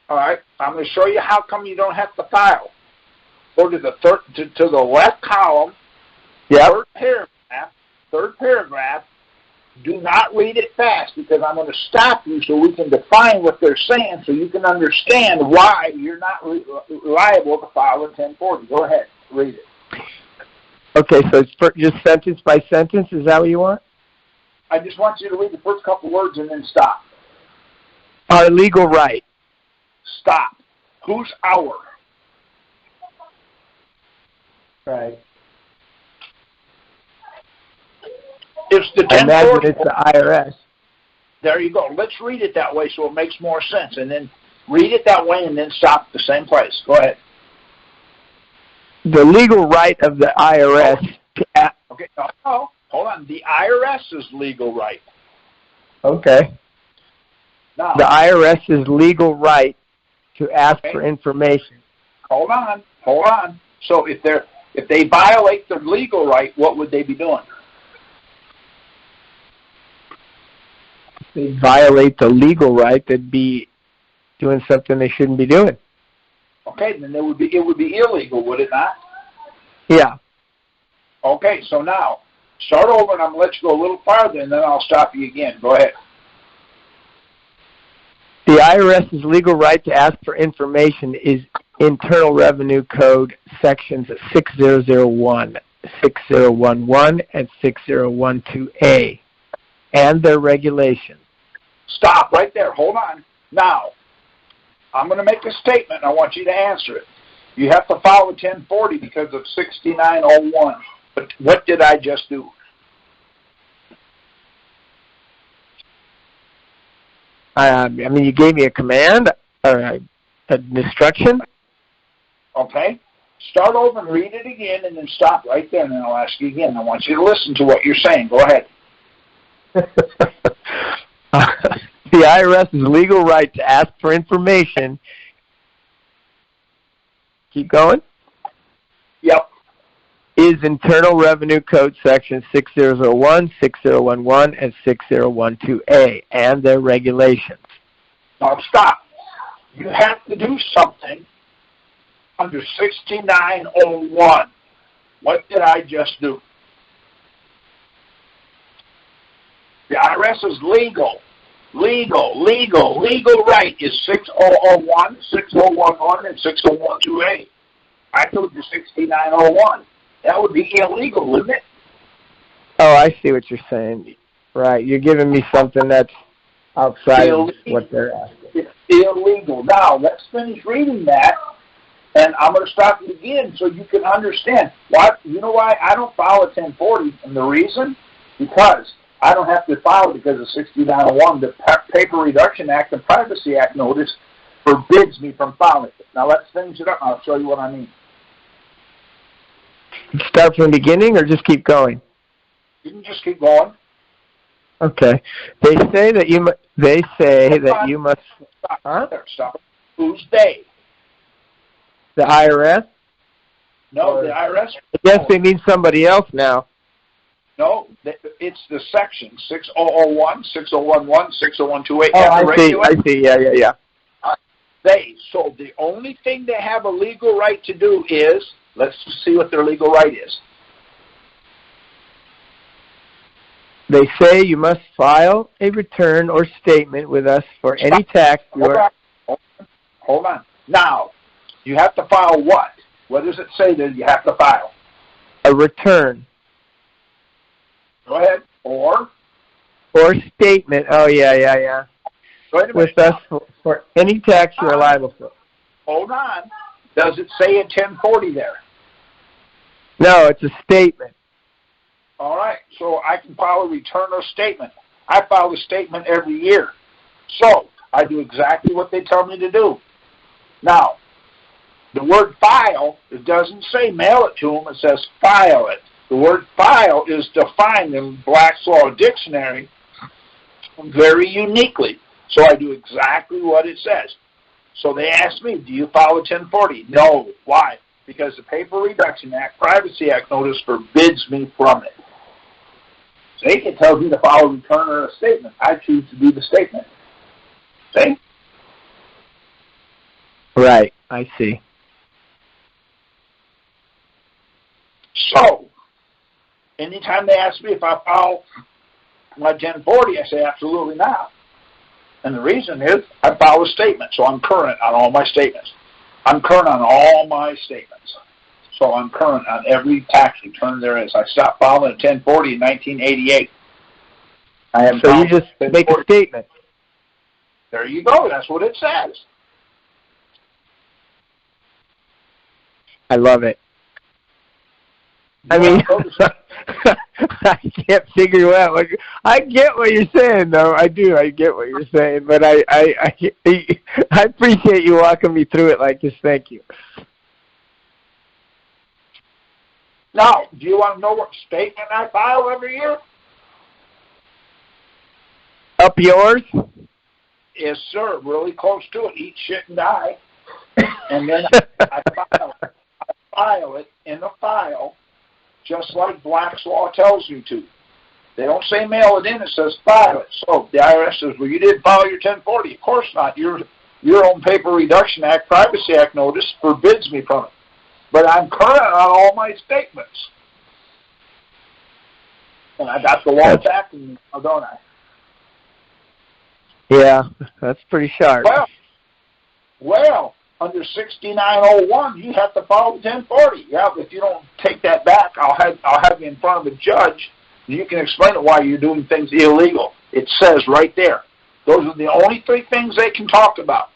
All right. I'm going to show you how come you don't have to file. Go to the to the left column, Yep. third paragraph. Do not read it fast because I'm going to stop you so we can define what they're saying so you can understand why you're not liable to file a 1040. Go ahead. Read it. Okay, so it's just sentence by sentence. Is that what you want? I just want you to read the first couple words and then stop. Our legal right. Stop. Who's our? Right. It's the 1040. I imagine it's the IRS. There you go. Let's read it that way so it makes more sense. And then read it that way and then stop at the same place. Go ahead. The legal right of the IRS. Okay. No, hold on. The IRS's legal right. Okay. Now, the IRS's legal right to ask for information. Hold on. So if they violate their legal right, what would they be doing? They violate the legal right, they'd be doing something they shouldn't be doing. Okay, then it would be illegal, would it not? Yeah. Okay, so now start over, and I'm going to let you go a little farther, and then I'll stop you again. Go ahead. The IRS's legal right to ask for information is Internal Revenue Code sections 6001, 6011, and 6012A, and their regulations. Stop right there. Hold on. Now, I'm going to make a statement, and I want you to answer it. You have to file a 1040 because of 6901. But what did I just do? I mean, you gave me a command, or an instruction. Okay. Start over and read it again, and then stop right there, and then I'll ask you again. I want you to listen to what you're saying. Go ahead. The IRS's legal right to ask for information. Keep going. Yep. Is Internal Revenue Code section 6001, 6011, and 6012A, and their regulations. Now stop. You have to do something under 6901. What did I just do? The IRS's legal right is 6001, 6011, and 6012A. I told you 6901. That would be illegal, wouldn't it? Oh, I see what you're saying. Right, you're giving me something that's outside of what they're asking. It's illegal. Now, let's finish reading that, and I'm going to stop you again so you can understand. You know why I don't file a 1040? And the reason? Because I don't have to file it because of 6901. The Paper Reduction Act and Privacy Act notice forbids me from filing it. Now, let's finish it up, and I'll show you what I mean. Start from the beginning or just keep going? You can just keep going. Okay. They say that you must. Stop. Huh? Stop. Who's they? The IRS? No, the IRS. I guess they mean somebody else now. No, it's the section 6001, 6011, 6012. Oh, I see. Yeah. So the only thing they have a legal right to do is, let's see what their legal right is. They say you must file a return or statement with us for any tax you are... Hold on. Now, you have to file what? What does it say that you have to file? A return. Go ahead. Or statement. Oh, yeah. With us for any tax you are liable for. Hold on. Does it say a 1040 there? No, it's a statement. All right. So I can file a return or statement. I file a statement every year. So I do exactly what they tell me to do. Now, the word file, it doesn't say mail it to them. It says file it. The word file is defined in Black's Law Dictionary very uniquely. So I do exactly what it says. So they asked me, do you file a 1040? No. Why? Because the Paper Reduction Act, Privacy Act notice forbids me from it. See, it tells me to file a return or a statement. I choose to do the statement. See? Right, I see. So, anytime they ask me if I file my 1040, I say absolutely not. And the reason is I file a statement, so I'm current on all my statements. I'm current on all my statements. So I'm current on every tax return there is. I stopped filing a 1040 in 1988. So you just make a statement. There you go. That's what it says. I love it. I mean, I can't figure out. I get what you're saying, though. I do. I get what you're saying, but I appreciate you walking me through it like this. Thank you. Now, do you want to know what statement I file every year? Up yours? Yes, sir. Really close to it. Eat shit and die. And then I file it in a file, just like Black's Law tells you to. They don't say mail it in, it says file it. So the IRS says, well, you didn't file your 1040. Of course not. Your own Paper Reduction Act, Privacy Act notice forbids me from it. But I'm current on all my statements. And I got the law back, and don't I? Yeah, that's pretty sharp. Well, under 6901, you have to file the 1040. Yeah, if you don't take that back, I'll have you in front of a judge, and you can explain it why you're doing things illegal. It says right there. Those are the only three things they can talk about.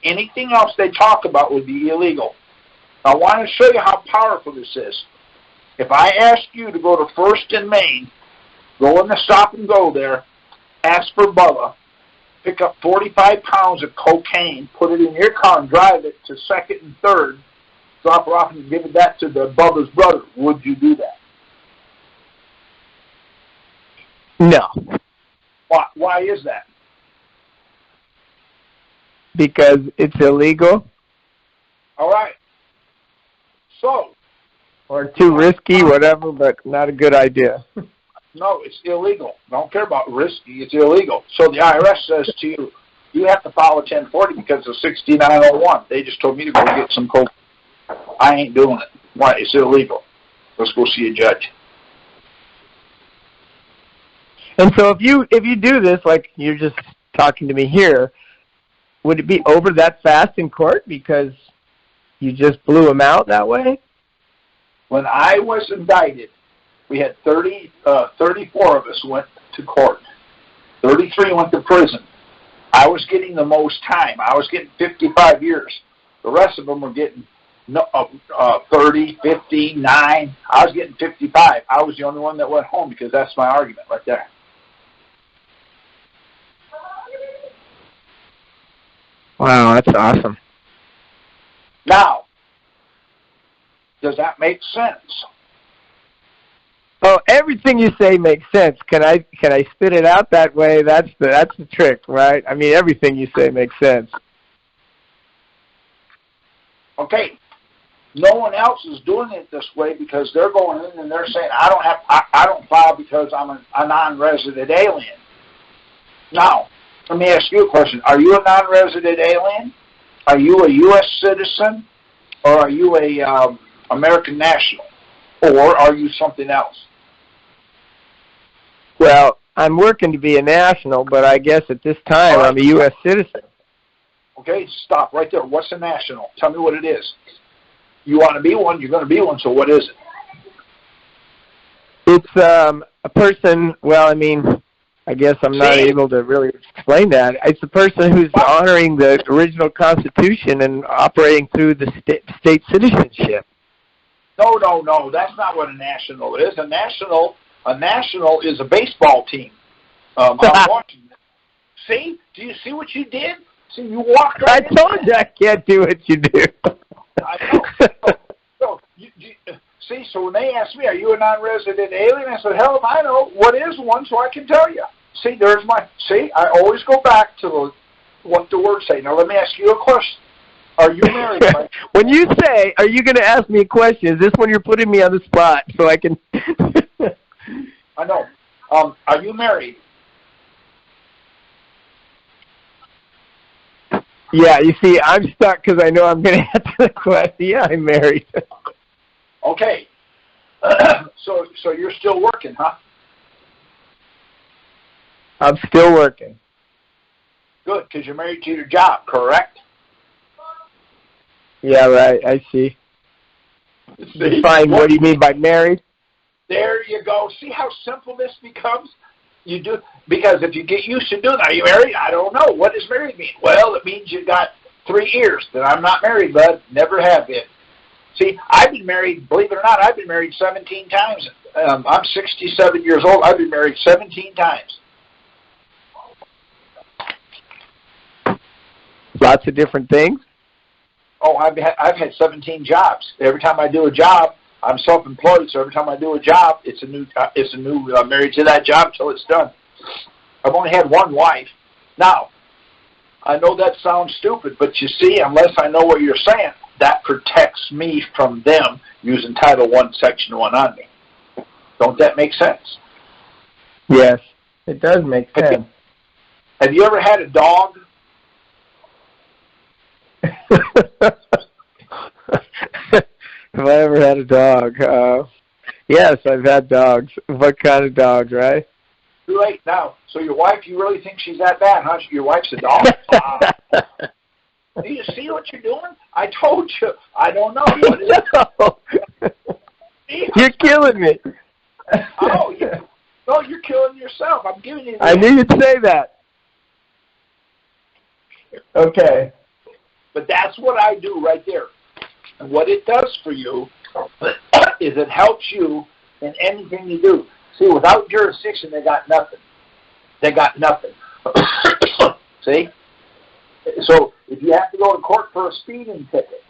Anything else they talk about would be illegal. I want to show you how powerful this is. If I ask you to go to First and Main, go in the stop and go there, ask for Bubba, pick up 45 pounds of cocaine, put it in your car and drive it to Second and Third, drop it off and give it that to the Bubba's brother, would you do that? No. Why is that? Because it's illegal. All right. So. Or too risky, whatever, but not a good idea. No, it's illegal. Don't care about risky. It's illegal. So the IRS says to you, you have to file a 1040 because of 6901. They just told me to go get some coke. I ain't doing it. Why? It's illegal. Let's go see a judge. And so if you do this, like you're just talking to me here, would it be over that fast in court because you just blew them out that way? When I was indicted, we had 34 of us went to court. 33 went to prison. I was getting the most time. I was getting 55 years. The rest of them were getting 30, 50, 9. I was getting 55. I was the only one that went home because that's my argument right there. Wow, that's awesome. Now, does that make sense? Oh, everything you say makes sense. Can I spit it out that way? That's the trick, right? I mean, everything you say makes sense. Okay. No one else is doing it this way because they're going in and they're saying, I don't file because I'm a non-resident alien. Now, let me ask you a question. Are you a non-resident alien? Are you a U.S. citizen? Or are you a American national? Or are you something else? Well, I'm working to be a national, but I guess at this time I'm a U.S. citizen. Okay, stop right there. What's a national? Tell me what it is. You want to be one, you're going to be one, so what is it? It's a person, well, I mean, I guess I'm not able to really explain that. It's a person who's honoring the original Constitution and operating through the state citizenship. No. That's not what a national is. A national is a baseball team. I'm watching it. See? Do you see what you did? See, you walked right I told you I can't do what you do. I know. So when they asked me, are you a non-resident alien? I said, hell if I know. What is one so I can tell you? See, I always go back to what the words say. Now let me ask you a question. Are you married? When you say, are you going to ask me a question, is this when you're putting me on the spot so I can... I know. Are you married? Yeah, you see, I'm stuck because I know I'm going to answer the question. Yeah, I'm married. Okay. So you're still working, huh? I'm still working. Good, because you're married to your job, correct? Yeah, right. I see. Define what do you mean by married? There you go. See how simple this becomes? You do, because if you get used to doing, are you married? I don't know. What does married mean? Well, it means you got 3 ears. Then I'm not married, bud. Never have been. See, I've been married, believe it or not, I've been married 17 times. I'm 67 years old. I've been married 17 times. Lots of different things? Oh, I've had 17 jobs. Every time I do a job, I'm self-employed, so every time I do a job, it's a new married to that job till it's done. I've only had one wife. Now, I know that sounds stupid, but you see, unless I know what you're saying, that protects me from them using Title I, Section 1 on me. Don't that make sense? Yes, it does make sense. Have you ever had a dog? Have I ever had a dog? Yes, I've had dogs. What kind of dogs, right? Too late now. So your wife, you really think she's that bad, huh? Your wife's a dog? Do you see what you're doing? I told you. I don't know. What is it? You're killing me. Oh, no, you're killing yourself. I'm giving you. I knew you'd say that. Okay. But that's what I do right there. And what it does for you is it helps you in anything you do. See, without jurisdiction, they got nothing. They got nothing. See? So if you have to go to court for a speeding ticket,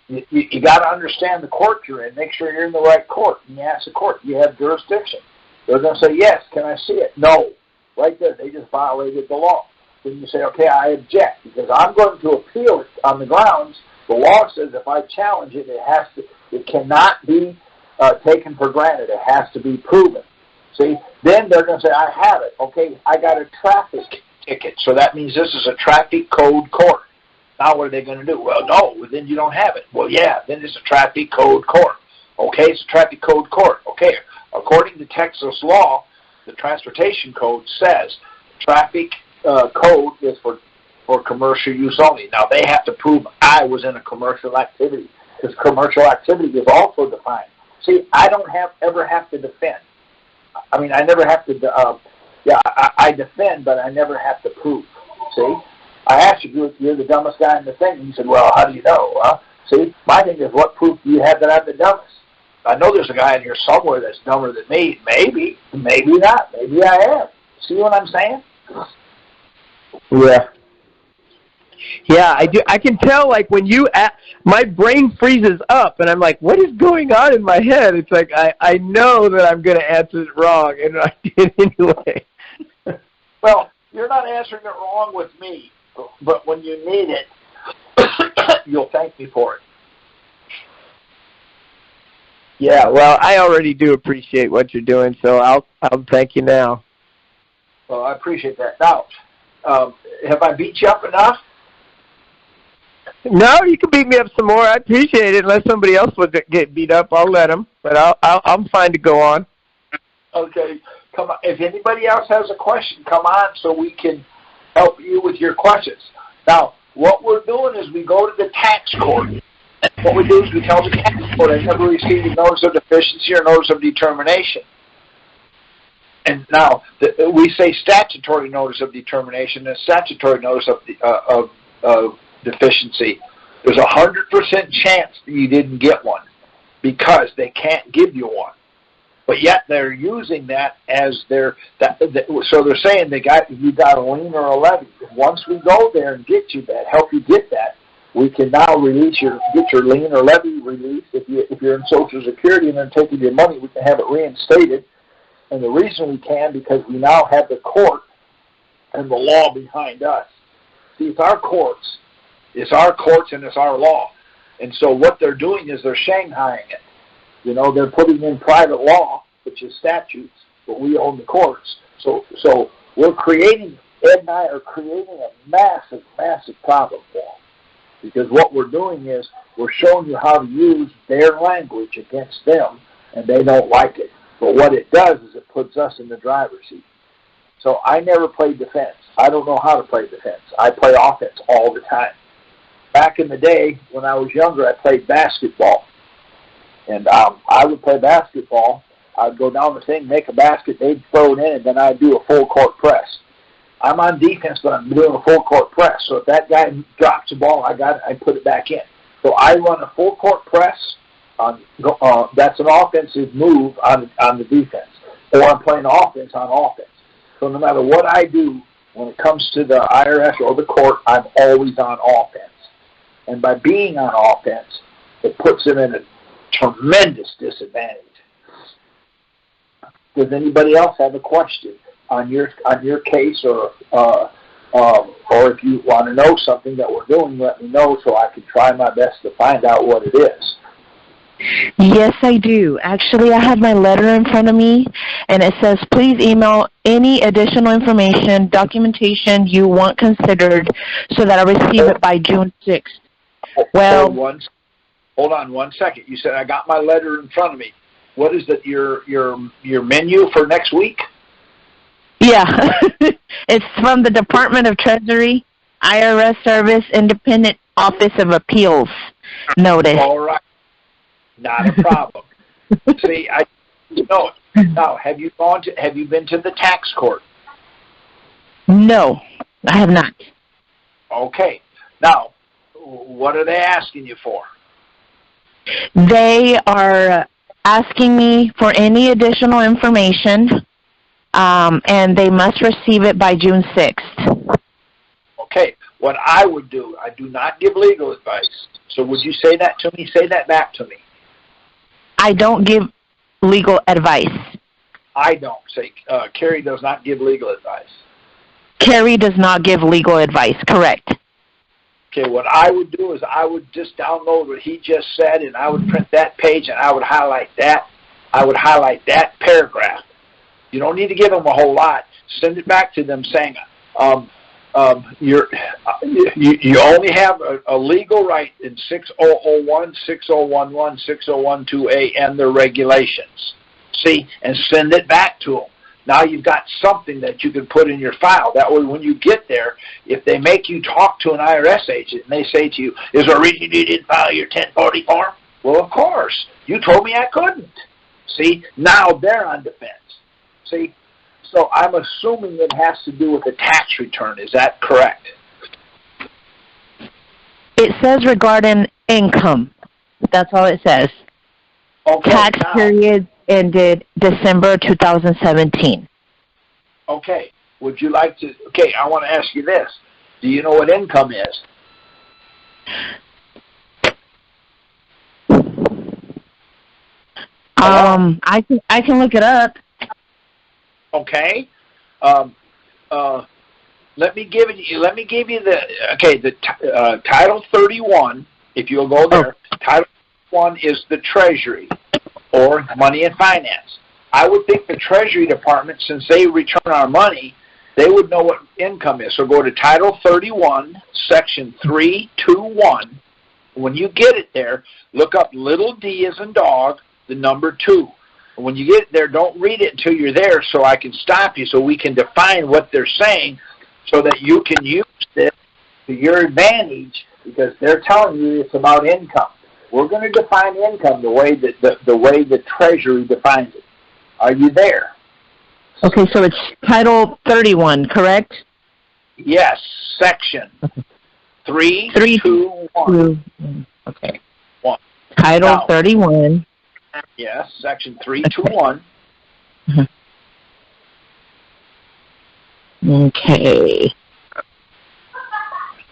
you got to understand the court you're in. Make sure you're in the right court. And you ask the court, do you have jurisdiction? They're going to say, yes. Can I see it? No. Right there. They just violated the law. Then you say, okay, I object because I'm going to appeal it on the grounds. The law says if I challenge it, it cannot be taken for granted. It has to be proven. See? Then they're going to say, I have it. Okay, I got a traffic ticket. So that means this is a traffic code court. Now what are they going to do? Well, no, then you don't have it. Well, yeah, then it's a traffic code court. Okay, it's a traffic code court. Okay, according to Texas law, the transportation code says traffic code is for commercial use only. Now, they have to prove I was in a commercial activity because commercial activity is also defined. See, I don't ever have to defend. I mean, I never have to, I defend, but I never have to prove. See? I asked you, you're the dumbest guy in the thing, and you said, well, how do you know? See, my thing is, what proof do you have that I'm the dumbest? I know there's a guy in here somewhere that's dumber than me. Maybe, maybe not. Maybe I am. See what I'm saying? Yeah. Yeah, I do. I can tell, like, when you my brain freezes up, and I'm like, what is going on in my head? It's like, I know that I'm going to answer it wrong, and I did anyway. Well, you're not answering it wrong with me, but when you need it, you'll thank me for it. Yeah, well, I already do appreciate what you're doing, so I'll thank you now. Well, I appreciate that. Now, have I beat you up enough? No, you can beat me up some more. I appreciate it. Unless somebody else would get beat up, I'll let them. But I'm fine to go on. Okay, come on. If anybody else has a question, come on so we can help you with your questions. Now, what we're doing is we go to the tax court. What we do is we tell the tax court, I never received a notice of deficiency or notice of determination. And now, we say statutory notice of determination and statutory notice of deficiency. There's 100% chance that you didn't get one because they can't give you one. But yet they're using that as so they're saying you got a lien or a levy. Once we go there and get you that, help you get that, we can now get your lien or levy released. If you're in Social Security and they're taking your money, we can have it reinstated. And the reason we can, because we now have the court and the law behind us. See, it's our courts. It's our courts and it's our law. And so what they're doing is they're shanghaiing it. You know, they're putting in private law, which is statutes, but we own the courts. So we're creating, Ed and I are creating a massive, massive problem for them. Because what we're doing is we're showing you how to use their language against them, and they don't like it. But what it does is it puts us in the driver's seat. So I never played defense. I don't know how to play defense. I play offense all the time. Back in the day, when I was younger, I played basketball. And I would play basketball. I'd go down the thing, make a basket, they'd throw it in, and then I'd do a full court press. I'm on defense, but I'm doing a full court press. So if that guy drops the ball, I put it back in. So I run a full court press. That's an offensive move on the defense. Or I'm playing offense on offense. So no matter what I do, when it comes to the IRS or the court, I'm always on offense. And by being on offense, it puts them in a tremendous disadvantage. Does anybody else have a question on your case, or if you want to know something that we're doing, let me know so I can try my best to find out what it is. Yes, I do. Actually, I have my letter in front of me, and it says, please email any additional information, documentation you want considered so that I receive it by June 6th. Well, hold on one second. You said I got my letter in front of me. What is it, your menu for next week? Yeah. It's from the Department of Treasury, IRS Service, Independent Office of Appeals notice. All right. Not a problem. See, I know it. Now, have you been to the tax court? No, I have not. Okay. Now, what are they asking you for? They are asking me for any additional information, and they must receive it by June 6th. Okay. What I would do, I do not give legal advice. So would you say that to me? Say that back to me. I don't give legal advice. I don't. Say, Carrie does not give legal advice. Carrie does not give legal advice, correct. Okay, what I would do is I would just download what he just said, and I would print that page, and I would highlight that. I would highlight that paragraph. You don't need to give them a whole lot. Send it back to them saying, you only have a legal right in 6001, 6011, 6012A, and their regulations. See, and send it back to them. Now you've got something that you can put in your file. That way when you get there, if they make you talk to an IRS agent and they say to you, is there a reason you didn't file your 1040 form? Well, of course. You told me I couldn't. See, now they're on defense. See, so I'm assuming it has to do with the tax return. Is that correct? It says regarding income. That's all it says. Okay, tax period ended December 2017. Okay. Would you like to... Okay, I want to ask you this. Do you know what income is? I can look it up. Okay. Let me give you the Title 31. If you'll go there, Title 1 is the Treasury or Money and Finance. I would think the Treasury Department, since they return our money, they would know what income is. So go to Title 31, Section 321. When you get it there, look up little d as in dog, the number 2. And when you get there, don't read it until you're there so I can stop you so we can define what they're saying so that you can use this to your advantage because they're telling you it's about income. We're going to define income the way that the way the Treasury defines it. Are you there? Okay, so it's Title 31, correct? Yes, Section 321. Okay. 1. Title now, 31. Yes, Section 321. Okay.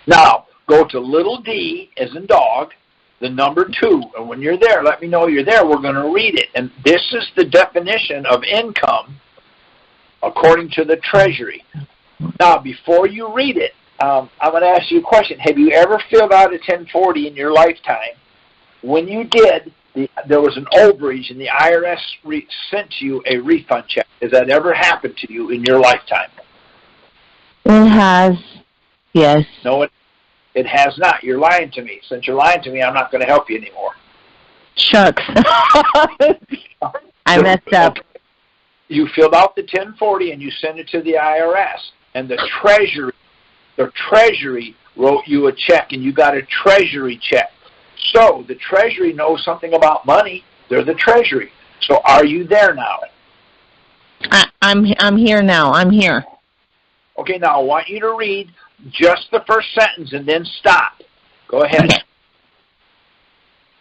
Now, go to little d as in dog, the number 2. And when you're there, let me know you're there. We're going to read it. And this is the definition of income according to the Treasury. Now, before you read it, I'm going to ask you a question. Have you ever filled out a 1040 in your lifetime? When you did, there was an overage and the IRS sent you a refund check. Has that ever happened to you in your lifetime? It has, yes. No, it has not. You're lying to me. Since you're lying to me, I'm not going to help you anymore. Shucks. I messed up. You filled out the 1040 and you sent it to the IRS, and the Treasury wrote you a check, and you got a Treasury check. So the Treasury knows something about money. They're the Treasury. So are you there now? I'm here now. I'm here. Okay, now I want you to read just the first sentence and then stop. Go ahead.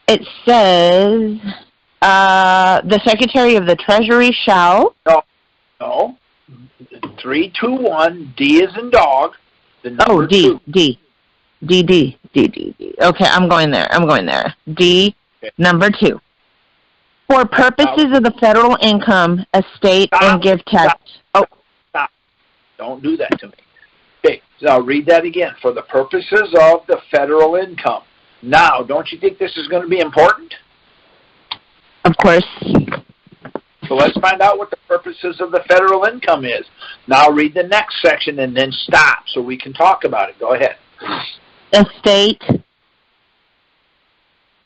It says, the Secretary of the Treasury shall... No. 3, 2, 1, D is in dog. Oh, D. Okay, I'm going there. D, okay. Number 2. For purposes of the federal income, estate, and gift tax... Stop. Don't do that to me. Okay, now read that again. For the purposes of the federal income. Now, don't you think this is going to be important? Of course. So let's find out what the purposes of the federal income is. Now read the next section and then stop so we can talk about it. Go ahead. Estate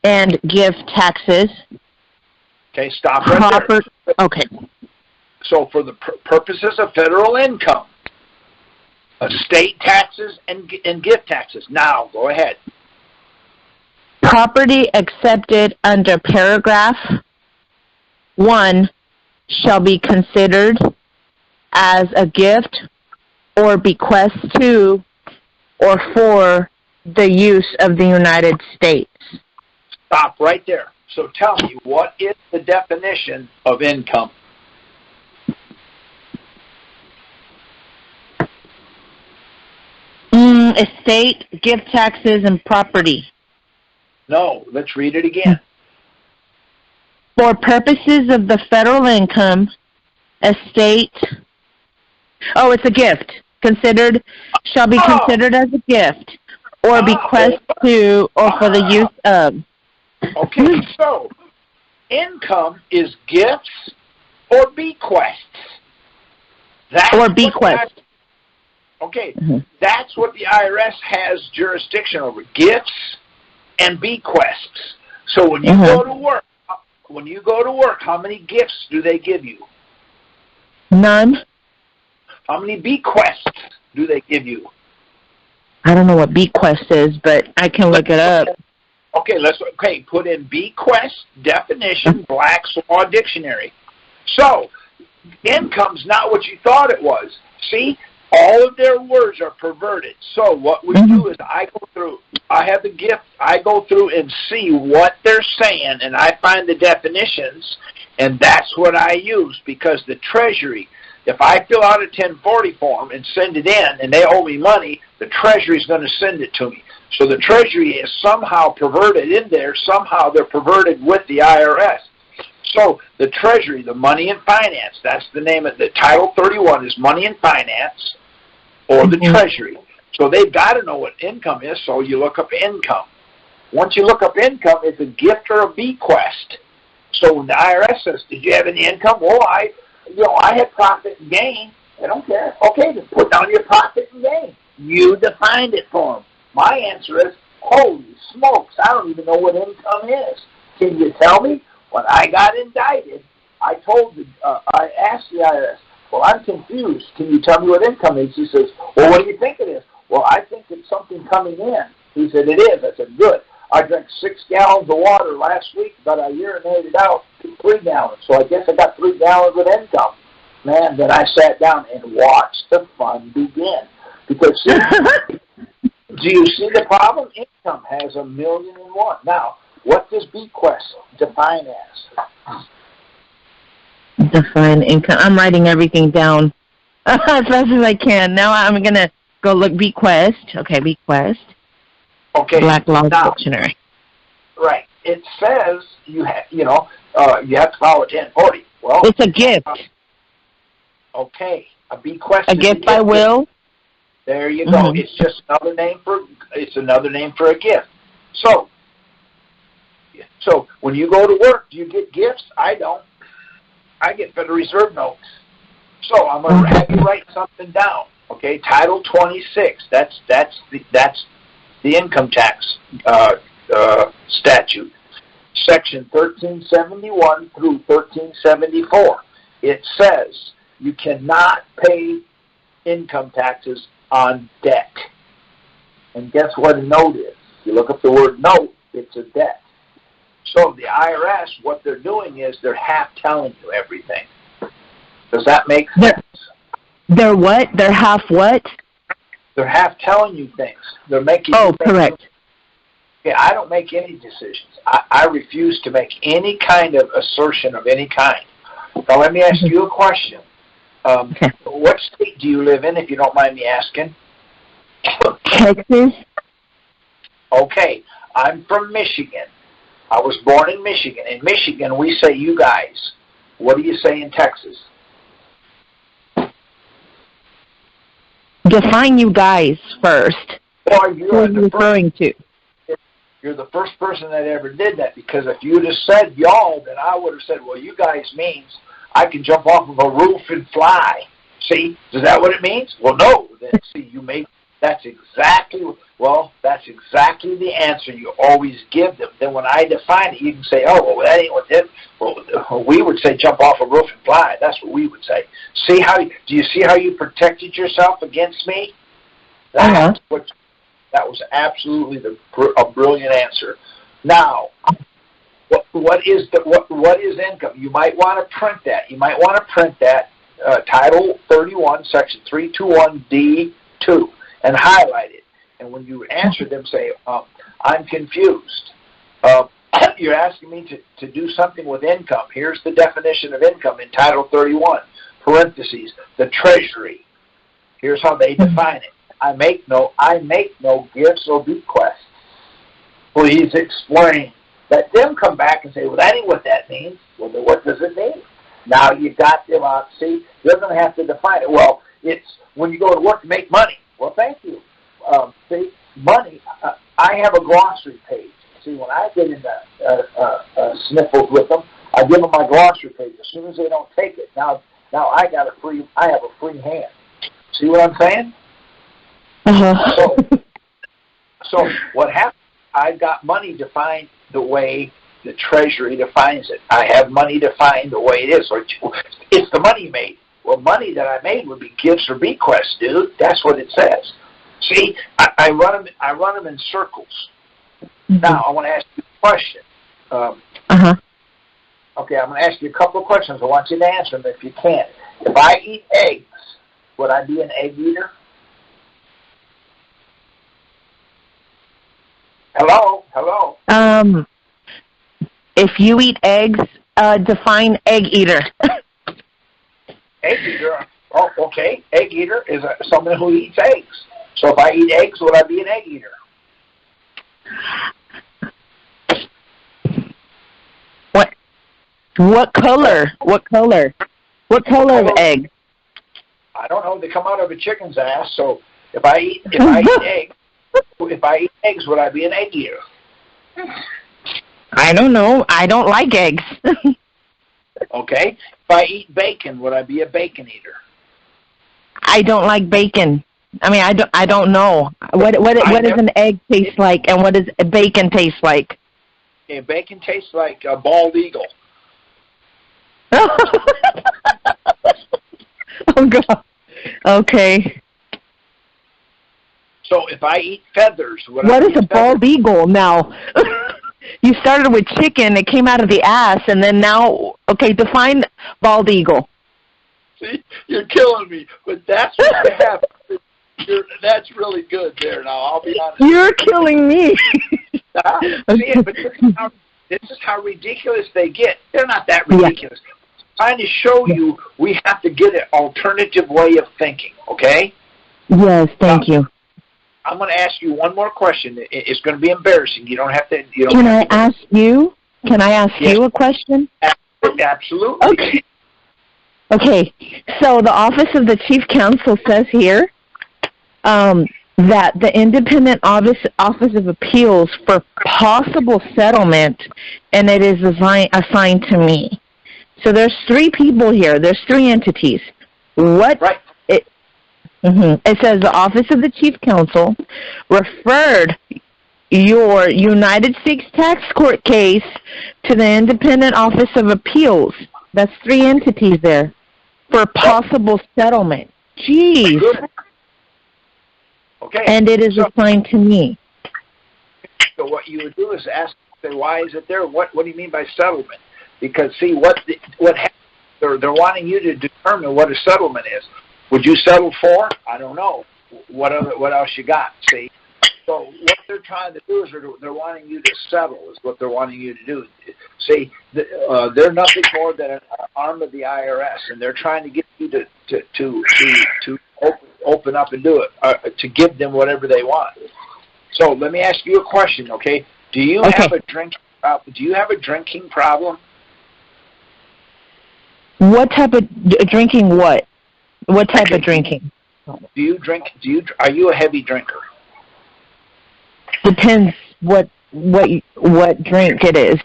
and gift taxes. Okay, stop right there. Okay. So for the purposes of federal income, estate taxes and gift taxes. Now, go ahead. Property accepted under paragraph 1 shall be considered as a gift or bequest to or for the use of the United States. Stop right there. So tell me, what is the definition of income? Estate, gift taxes, and property. No, let's read it again. For purposes of the federal income, estate... Oh, it's a gift. Shall be considered as a gift or bequest to or for the use of. Okay, so income is gifts or bequests. Or bequest. Okay, that's what the IRS has jurisdiction over, gifts and bequests. So when you go to work, how many gifts do they give you? None. How many bequests do they give you? I don't know what bequest is, but I can look it up. Okay, put in bequest definition, Black's Law Dictionary. So, income's not what you thought it was. See, all of their words are perverted. So what we do is I have the gift, I go through and see what they're saying, and I find the definitions, and that's what I use, because the Treasury, if I fill out a 1040 form and send it in, and they owe me money, the Treasury's going to send it to me. So the Treasury is somehow perverted in there, somehow they're perverted with the IRS. So the Treasury, the Money and Finance, that's the name of the Title 31 is Money and Finance, or the Treasury. So they've got to know what income is, so you look up income. Once you look up income, it's a gift or a bequest. So when the IRS says, did you have any income? Well, I had profit and gain. I don't care. Okay, then put down your profit and gain. You defined it for them. My answer is, holy smokes, I don't even know what income is. Can you tell me? When I got indicted, I asked the IRS, well, I'm confused. Can you tell me what income is? He says, well, what do you think it is? Well, I think it's something coming in. He said, it is. I said, good. I drank 6 gallons of water last week, but I urinated out 3 gallons. So I guess I got 3 gallons of income. Man, then I sat down and watched the fun begin. Because, see, do you see the problem? Income has 1,000,001. Now, what does bequest define as? Define income. I'm writing everything down as fast as I can. Now I'm going to go look bequest. Okay, bequest. Okay. Black Law Dictionary. Right. It says you have to follow 1040. Well, it's a gift. Okay. A bequest. A gift by will? There you go. It's just another name for a gift. So when you go to work, do you get gifts? I don't. I get Federal Reserve notes. So I'm going to have you write something down. Okay, Title 26. That's the income tax statute. Section 1371 through 1374. It says you cannot pay income taxes on debt. And guess what a note is? You look up the word note, it's a debt. So the IRS, what they're doing is they're half telling you everything. Does that make sense? They're what? They're half what? They're half telling you things. They're making you think. Correct. Yeah, I don't make any decisions. I refuse to make any kind of assertion of any kind. Now let me ask you a question. What state do you live in, if you don't mind me asking? Texas. Okay, I'm from Michigan. I was born in Michigan. In Michigan, we say you guys. What do you say in Texas? Define you guys first. Well, who are you referring to? You're the first person that ever did that, because if you'd have said y'all, then I would have said, well, you guys means I can jump off of a roof and fly. See, is that what it means? Well, no. Then see, that's exactly the answer you always give them. Then when I define it, you can say, oh, well, that ain't what that. Well, we would say jump off a roof and fly. That's what we would say. Do you see how you protected yourself against me? That was absolutely a brilliant answer. Now, what is income? You might want to print that. You might want to print that Title 31, Section 321D2, and highlight it. And when you answer them, say, I'm confused. You're asking me to do something with income. Here's the definition of income in Title 31, parentheses, the Treasury. Here's how they define it. I make no gifts or bequests. Please explain. Let them come back and say, well, that ain't what that means. Well, then what does it mean? Now you got them out. See, they're going to have to define it. Well, it's when you go to work to make money. Well, thank you. See, money, I have a glossary page. See, when I get in the sniffles with them, I give them my glossary page. As soon as they don't take it, now I have a free hand. See what I'm saying? So what happens, I've got money defined the way the Treasury defines it. I have money defined the way it is. So it's the money made. Well, money that I made would be gifts or bequests, dude. That's what it says. See, I run them in circles. Now, I want to ask you a question. Okay, I'm going to ask you a couple of questions. I want you to answer them if you can. If I eat eggs, would I be an egg eater? Hello? If you eat eggs, define egg eater. Egg eater? Oh, okay. Egg eater is someone who eats eggs. So if I eat eggs, would I be an egg eater? What color? What color of egg? I don't know. They come out of a chicken's ass. So if I eat eggs, would I be an egg eater? I don't know. I don't like eggs. Okay. If I eat bacon, would I be a bacon eater? I don't like bacon. I mean, I don't know. What does an egg taste like, and what does bacon taste like? Yeah, bacon tastes like a bald eagle. Oh God. Okay. So if I eat feathers, what is a bald eagle now? You started with chicken, it came out of the ass, and then now, okay, define bald eagle. See, you're killing me, but that's what you have. That's really good there. Now, I'll be honest. You're killing me. See, but this is how ridiculous they get. They're not that ridiculous. Yeah. I'm trying to show you we have to get an alternative way of thinking, okay? Yes, thank you. I'm going to ask you one more question. It's going to be embarrassing. You don't have to. Can I ask you a question? Absolutely. Okay. So the Office of the Chief Counsel says here that the Independent Office of Appeals for possible settlement, and it is assigned to me. So there's 3 people here. There's 3 entities. What? Right. It says the Office of the Chief Counsel referred your United States Tax Court case to the Independent Office of Appeals. That's 3 entities there for possible settlement. Jeez. Okay. And it is assigned to me. So what you would do is ask, say, why is it there? What do you mean by settlement? Because see what happens, they're wanting you to determine what a settlement is. Would you settle for? I don't know. What else you got? See. So what they're trying to do is they're wanting you to settle. Is what they're wanting you to do. See, they're nothing more than an arm of the IRS, and they're trying to get you to open up and do it, to give them whatever they want. So let me ask you a question, okay? Do you have a drinking problem? What type of drinking? What type of drinking? Do you drink? Are you a heavy drinker? Depends what drink it is.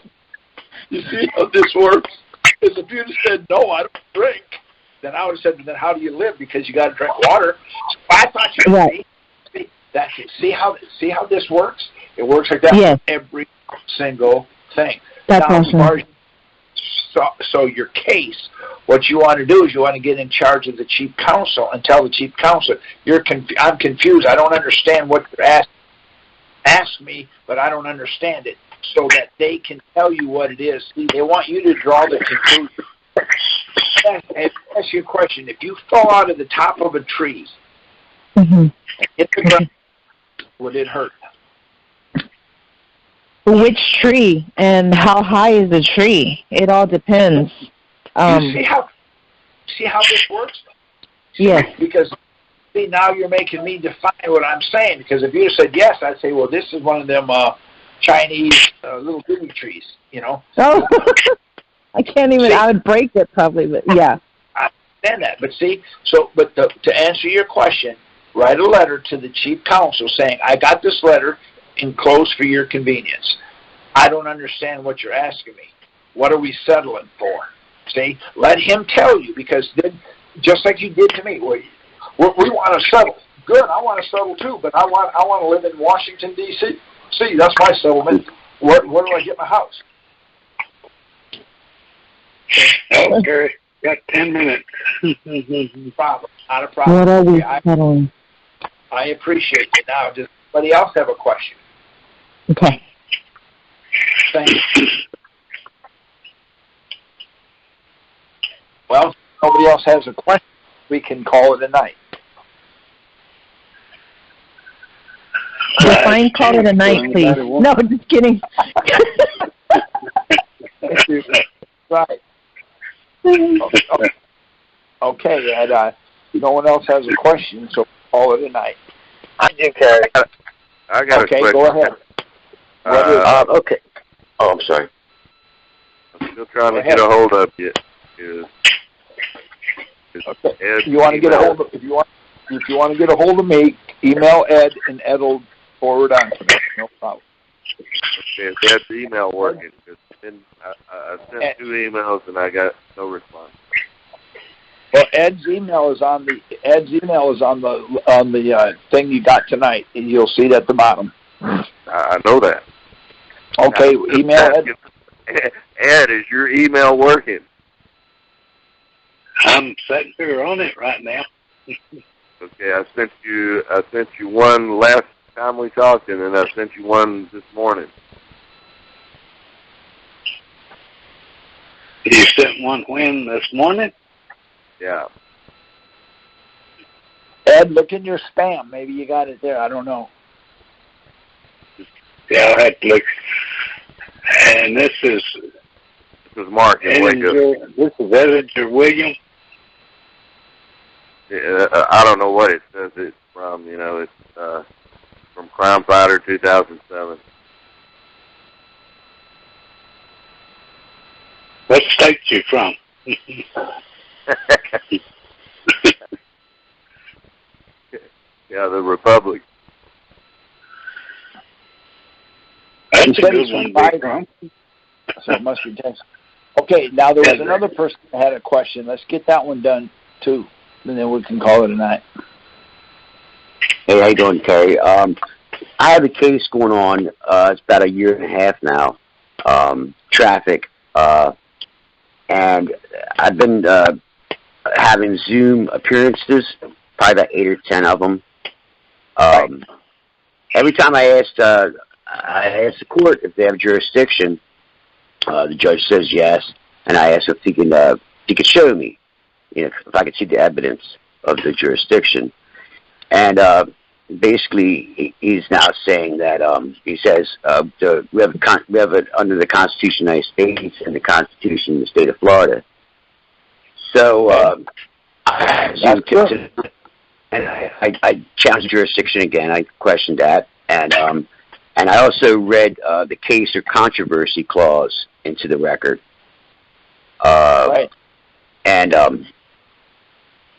You see how this works? Because if you just said no, I don't drink, then I would have said, then how do you live? Because you got to drink water. So I thought you right. See how this works? It works like that yes. for every single thing. That's now, awesome. So your case, what you want to do is you want to get in charge of the chief counsel and tell the chief counsel, I'm confused. I don't understand what you're asking. Ask me, but I don't understand it, so that they can tell you what it is. See, they want you to draw the conclusion. Ask you a question. If you fall out of the top of a tree and hit the ground, would it hurt? Which tree and how high is the tree? It all depends. You see how this works? Yes. Because see, now you're making me define what I'm saying. Because if you said yes, I'd say, well, this is one of them Chinese little bitty trees, you know. Oh, I can't even. See, I would break it probably, but yeah. I understand that, but see, to answer your question, write a letter to the chief counsel saying, I got this letter enclosed for your convenience. I don't understand what you're asking me. What are we settling for? See, let him tell you, because then, just like you did to me, we want to settle. Good, I want to settle too, but I want to live in Washington, D.C. See, that's my settlement. Where do I get my house? Okay, got 10 minutes. Problem, not a problem. What are we settling? I appreciate you. Now, does anybody else have a question? Okay. Thank you. Well, if nobody else has a question, we can call it a night. Fine, call it a night, please. No, just kidding. Right. Okay, and no one else has a question, so call it a night. I do, Carrie. I got a question. Okay, go ahead. Okay. Oh, I'm sorry. I'm still trying to get a hold of you. Okay. If you want to get a hold of, if you want to get a hold of me, email Ed, and Ed will forward on to me. No problem. Okay, if that's the email working, I sent 2 emails and I got no response. Well, Ed's email is on the thing you got tonight, and you'll see it at the bottom. I know that. Okay, email Ed. Ed, is your email working? I'm sitting here on it right now. Okay, I sent you one last time we talked, and then I sent you one this morning. You sent one when this morning? Yeah. Ed, look in your spam. Maybe you got it there. I don't know. Yeah, I'll have to look. And this is Mark. This is Editor William. I don't know what it says it's from. You know, it's from Crime Fighter 2007. What state you from? Yeah, the Republic. That's a good one. So it must be Texas. Okay, now there was another person that had a question. Let's get that one done, too, and then we can call it a night. Hey, how you doing, Terry? I have a case going on. It's about 1.5 years now. Traffic. And I've been having Zoom appearances, probably about 8 or 10 of them. Every time I ask the court if they have jurisdiction, the judge says yes, and I ask if he could show me, if I could see the evidence of the jurisdiction. And basically, he's now saying that he says we have it under the Constitution of the United States and the Constitution of the state of Florida. So I challenged the jurisdiction again. I questioned that, and I also read the case or controversy clause into the record. And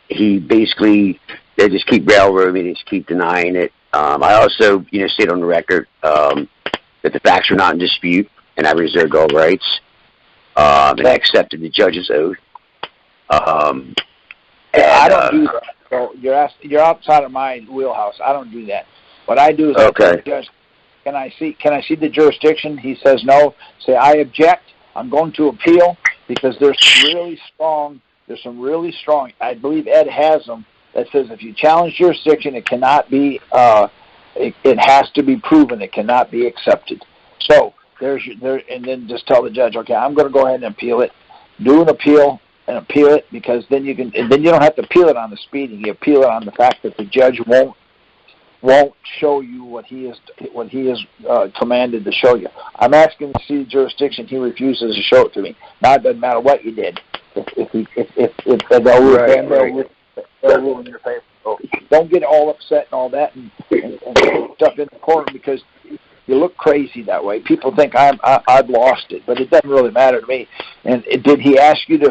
he basically, they just keep railroading me, they just keep denying it. I also, state on the record that the facts were not in dispute, and I reserved all rights, and I accepted the judge's oath. I don't do that. So you're outside of my wheelhouse. I don't do that. What I do is I tell the judge, can I see the jurisdiction? He says no. Say I object. I'm going to appeal because there's some really strong. I believe Ed has them that says if you challenge jurisdiction, it cannot be. It has to be proven. It cannot be accepted. So and then just tell the judge, okay, I'm going to go ahead and appeal it. Do an appeal and appeal it because then you don't have to appeal it on the speeding. You appeal it on the fact that the judge won't show you what he is commanded to show you. I'm asking to see the jurisdiction. He refuses to show it to me. Now it doesn't matter what you did. If they'll rule in your favor. So don't get all upset and all that and stuff in the corner because you look crazy that way. People think I've lost it, but it doesn't really matter to me. And did he ask you to?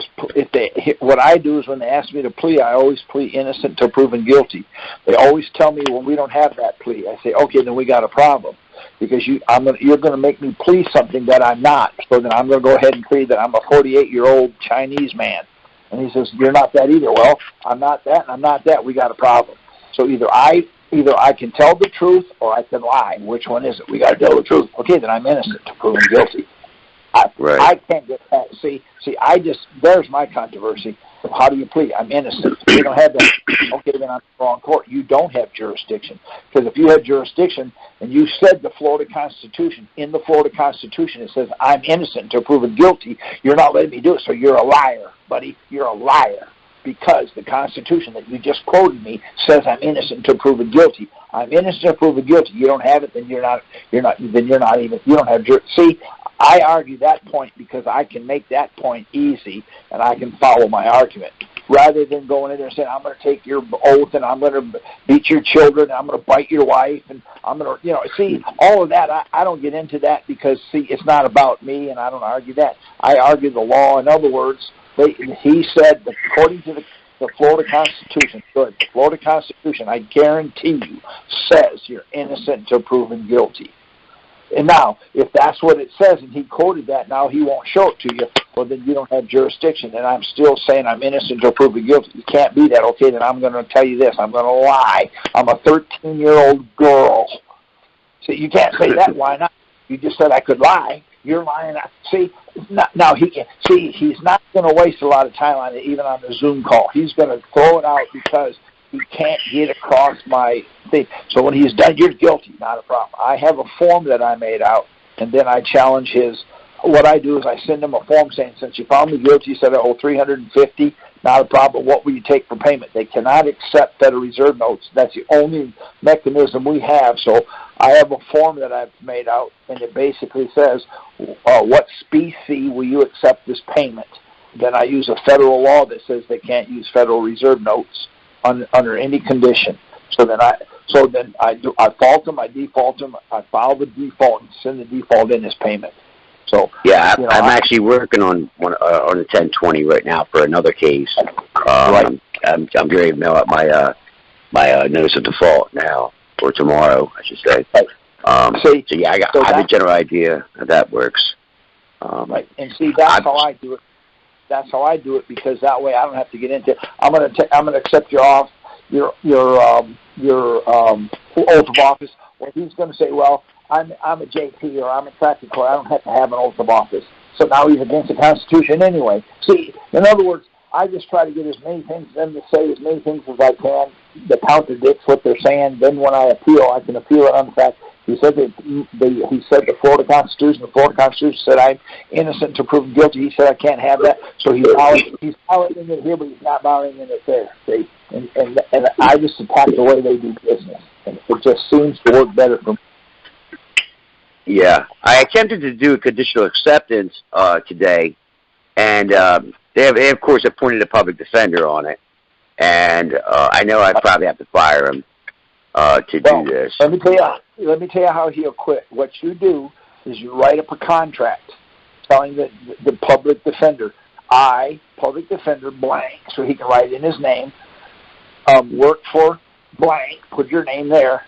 What I do is when they ask me to plea, I always plea innocent until proven guilty. They always tell me, well, we don't have that plea. I say, okay, then we got a problem because you're going to make me plea something that I'm not. So then I'm going to go ahead and plea that I'm a 48-year-old Chinese man. And he says, you're not that either. Well, I'm not that, and I'm not that. We got a problem. So either I can tell the truth or I can lie. Which one is it? We got to tell the truth. Okay, then I'm innocent to proven guilty. I can't get that. See, there's my controversy. How do you plead? I'm innocent. You don't have that. Okay, then I'm in the wrong court. You don't have jurisdiction. Because if you had jurisdiction and you said the Florida Constitution, in the Florida Constitution it says I'm innocent until proven guilty, you're not letting me do it. So you're a liar, buddy. You're a liar. Because the Constitution that you just quoted me says I'm innocent until proven guilty. I'm innocent until proven guilty. You don't have it, then you don't have see, I argue that point because I can make that point easy and I can follow my argument. Rather than going in there and saying, I'm going to take your oath and I'm going to beat your children and I'm going to bite your wife and I'm going to, see, all of that, I don't get into that because, see, it's not about me and I don't argue that. I argue the law. In other words, he said that according to the Florida Constitution, the Florida Constitution, I guarantee you, says you're innocent until proven guilty. And now, if that's what it says, and he quoted that, now he won't show it to you, well, then you don't have jurisdiction, and I'm still saying I'm innocent until proven guilty. You can't be that. Okay, then I'm going to tell you this. I'm going to lie. I'm a 13-year-old girl. See, you can't say that. Why not? You just said I could lie. You're lying. See, now he's not going to waste a lot of time on it, even on the Zoom call. He's going to throw it out because he can't get across my thing. So when he's done, you're guilty, not a problem. I have a form that I made out, and then I challenge his. What I do is I send him a form saying, since you found me guilty, you said I owe $350, not a problem. What will you take for payment? They cannot accept Federal Reserve notes. That's the only mechanism we have. So I have a form that I've made out, and it basically says, what specie will you accept this payment? Then I use a federal law that says they can't use Federal Reserve notes under any condition. So then I fault them, I default them, I file the default and send the default in as payment. So yeah, I'm actually working on a 1020 right now for another case. I'm getting ready to mail out my notice of default now, or tomorrow, I should say. So yeah, I have a general idea how that works. Right, and see, that's how I do it. That's how I do it, because that way I don't have to get into it. I'm gonna accept your oath of office, or he's gonna say, well, I'm a JP or I'm a traffic court. I don't have to have an oath of office. So now he's against the Constitution anyway. See, in other words, I just try to get as many things, them to say as many things as I can that contradicts what they're saying. Then when I appeal, I can appeal it on the fact. He said that he said the Florida Constitution said I'm innocent until proven guilty. He said I can't have that. So he's violating it here, but he's not violating it there. See? And I just attack the way they do business, and it just seems to work better for me. Yeah, I attempted to do a conditional acceptance today, and they of course appointed a public defender on it, and I know I probably have to fire him to do this. Let me tell you how he'll quit. What you do is you write up a contract telling the public defender, I, public defender, blank, so he can write in his name, work for blank, put your name there.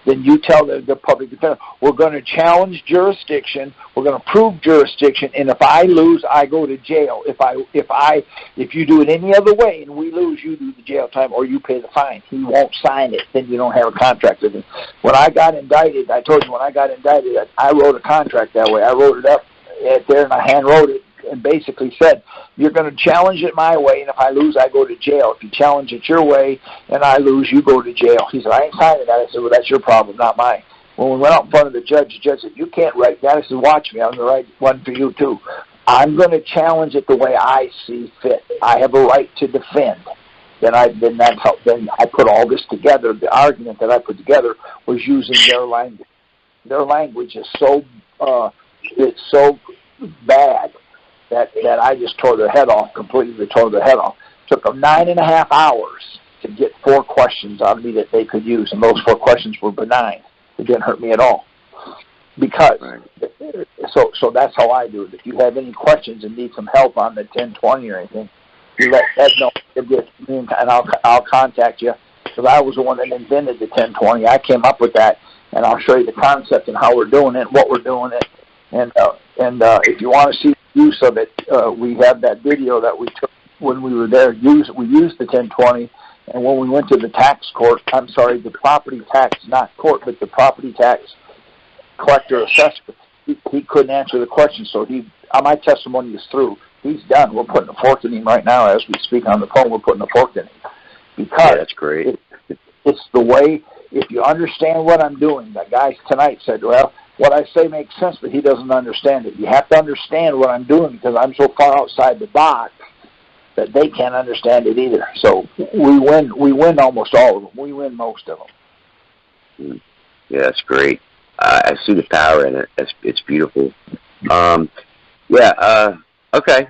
Then you tell the public defender, we're going to challenge jurisdiction, we're going to prove jurisdiction, and if I lose, I go to jail. If you do it any other way and we lose, you do the jail time or you pay the fine. He won't sign it, then you don't have a contract with him. When I got indicted, I told you when I got indicted, I wrote a contract that way. I wrote it up there and I hand wrote it and basically said, you're going to challenge it my way, and if I lose, I go to jail. If you challenge it your way and I lose, you go to jail. He said, I ain't signing that. I said, well, that's your problem, not mine. When we went out in front of the judge said, you can't write that. I said, watch me. I'm going to write one for you, too. I'm going to challenge it the way I see fit. I have a right to defend. Then I put all this together. The argument that I put together was using their language. Their language is so bad that I just tore their head off, completely tore their head off. It took them 9.5 hours to get 4 questions out of me that they could use, and those 4 questions were benign. It didn't hurt me at all. Because, so that's how I do it. If you have any questions and need some help on the 1020 or anything, you let Ed know, and I'll contact you. Because I was the one that invented the 1020. I came up with that, and I'll show you the concept and how we're doing it, what we're doing it. And if you want to see the use of it, we have that video that we took when we were there. We used the 1020, and when we went to the tax court, the property tax, not court, but the property tax collector assessor, he couldn't answer the question, so my testimony is through. He's done. We're putting a fork in him right now as we speak on the phone. We're putting a fork in him. Because that's great. It's the way, if you understand what I'm doing, that guy tonight said, well, what I say makes sense, but he doesn't understand it. You have to understand what I'm doing because I'm so far outside the box that they can't understand it either. So we win almost all of them. We win most of them. Yeah, that's great. I see the power in it. It's beautiful. Okay.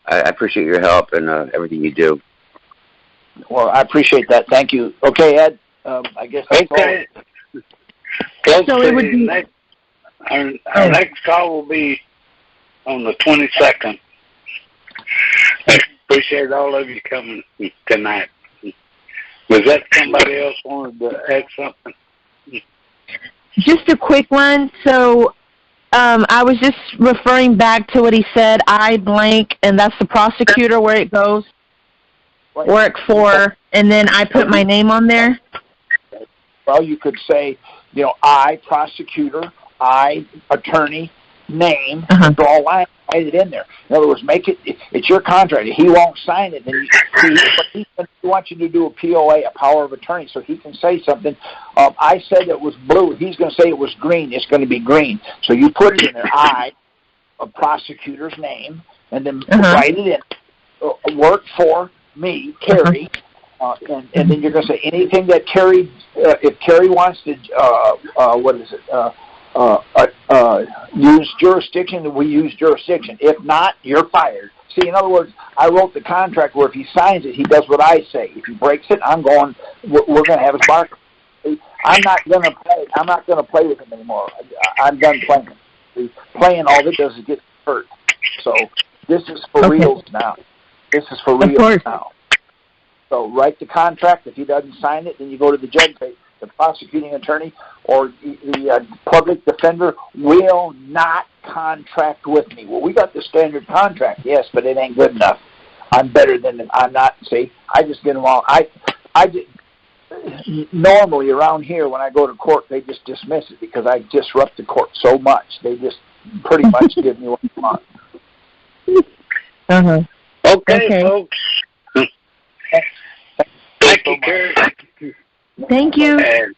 I appreciate your help and everything you do. Well, I appreciate that. Thank you. Okay, Ed. I guess that's okay. So it would be our next call will be on the 22nd. Appreciate all of you coming tonight. Was that somebody else wanted to add something? Just a quick one. So I was just referring back to what he said, I blank, and that's the prosecutor where it goes, work for, and then I put my name on there. Well, you could say, I, prosecutor, I, attorney, name, draw a line, write it in there. In other words, it's your contract. He won't sign it. Then he wants you to do a POA, a power of attorney, so he can say something. I said it was blue. He's going to say it was green. It's going to be green. So you put it in there, I, a prosecutor's name, and then write it in. Work for me, Carrie. And then you're going to say anything that Carrie, if Carrie wants to, use jurisdiction, then we use jurisdiction. If not, you're fired. See, in other words, I wrote the contract where if he signs it, he does what I say. If he breaks it, we're going to have his bark. I'm not going to play with him anymore. I'm done playing. Playing, all it does is get hurt. So this is for reals now. This is for real now. So write the contract. If he doesn't sign it, then you go to the judge, say, the prosecuting attorney or the public defender will not contract with me. Well, we got the standard contract, yes, but it ain't good enough. I'm better than them. I'm not. See, I just get along. Normally around here when I go to court, they just dismiss it because I disrupt the court so much. They just pretty much give me what they want. Uh-huh. Okay, folks. Thank you, Kurt. Thank you. And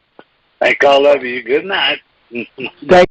thank all of you. Good night. Thank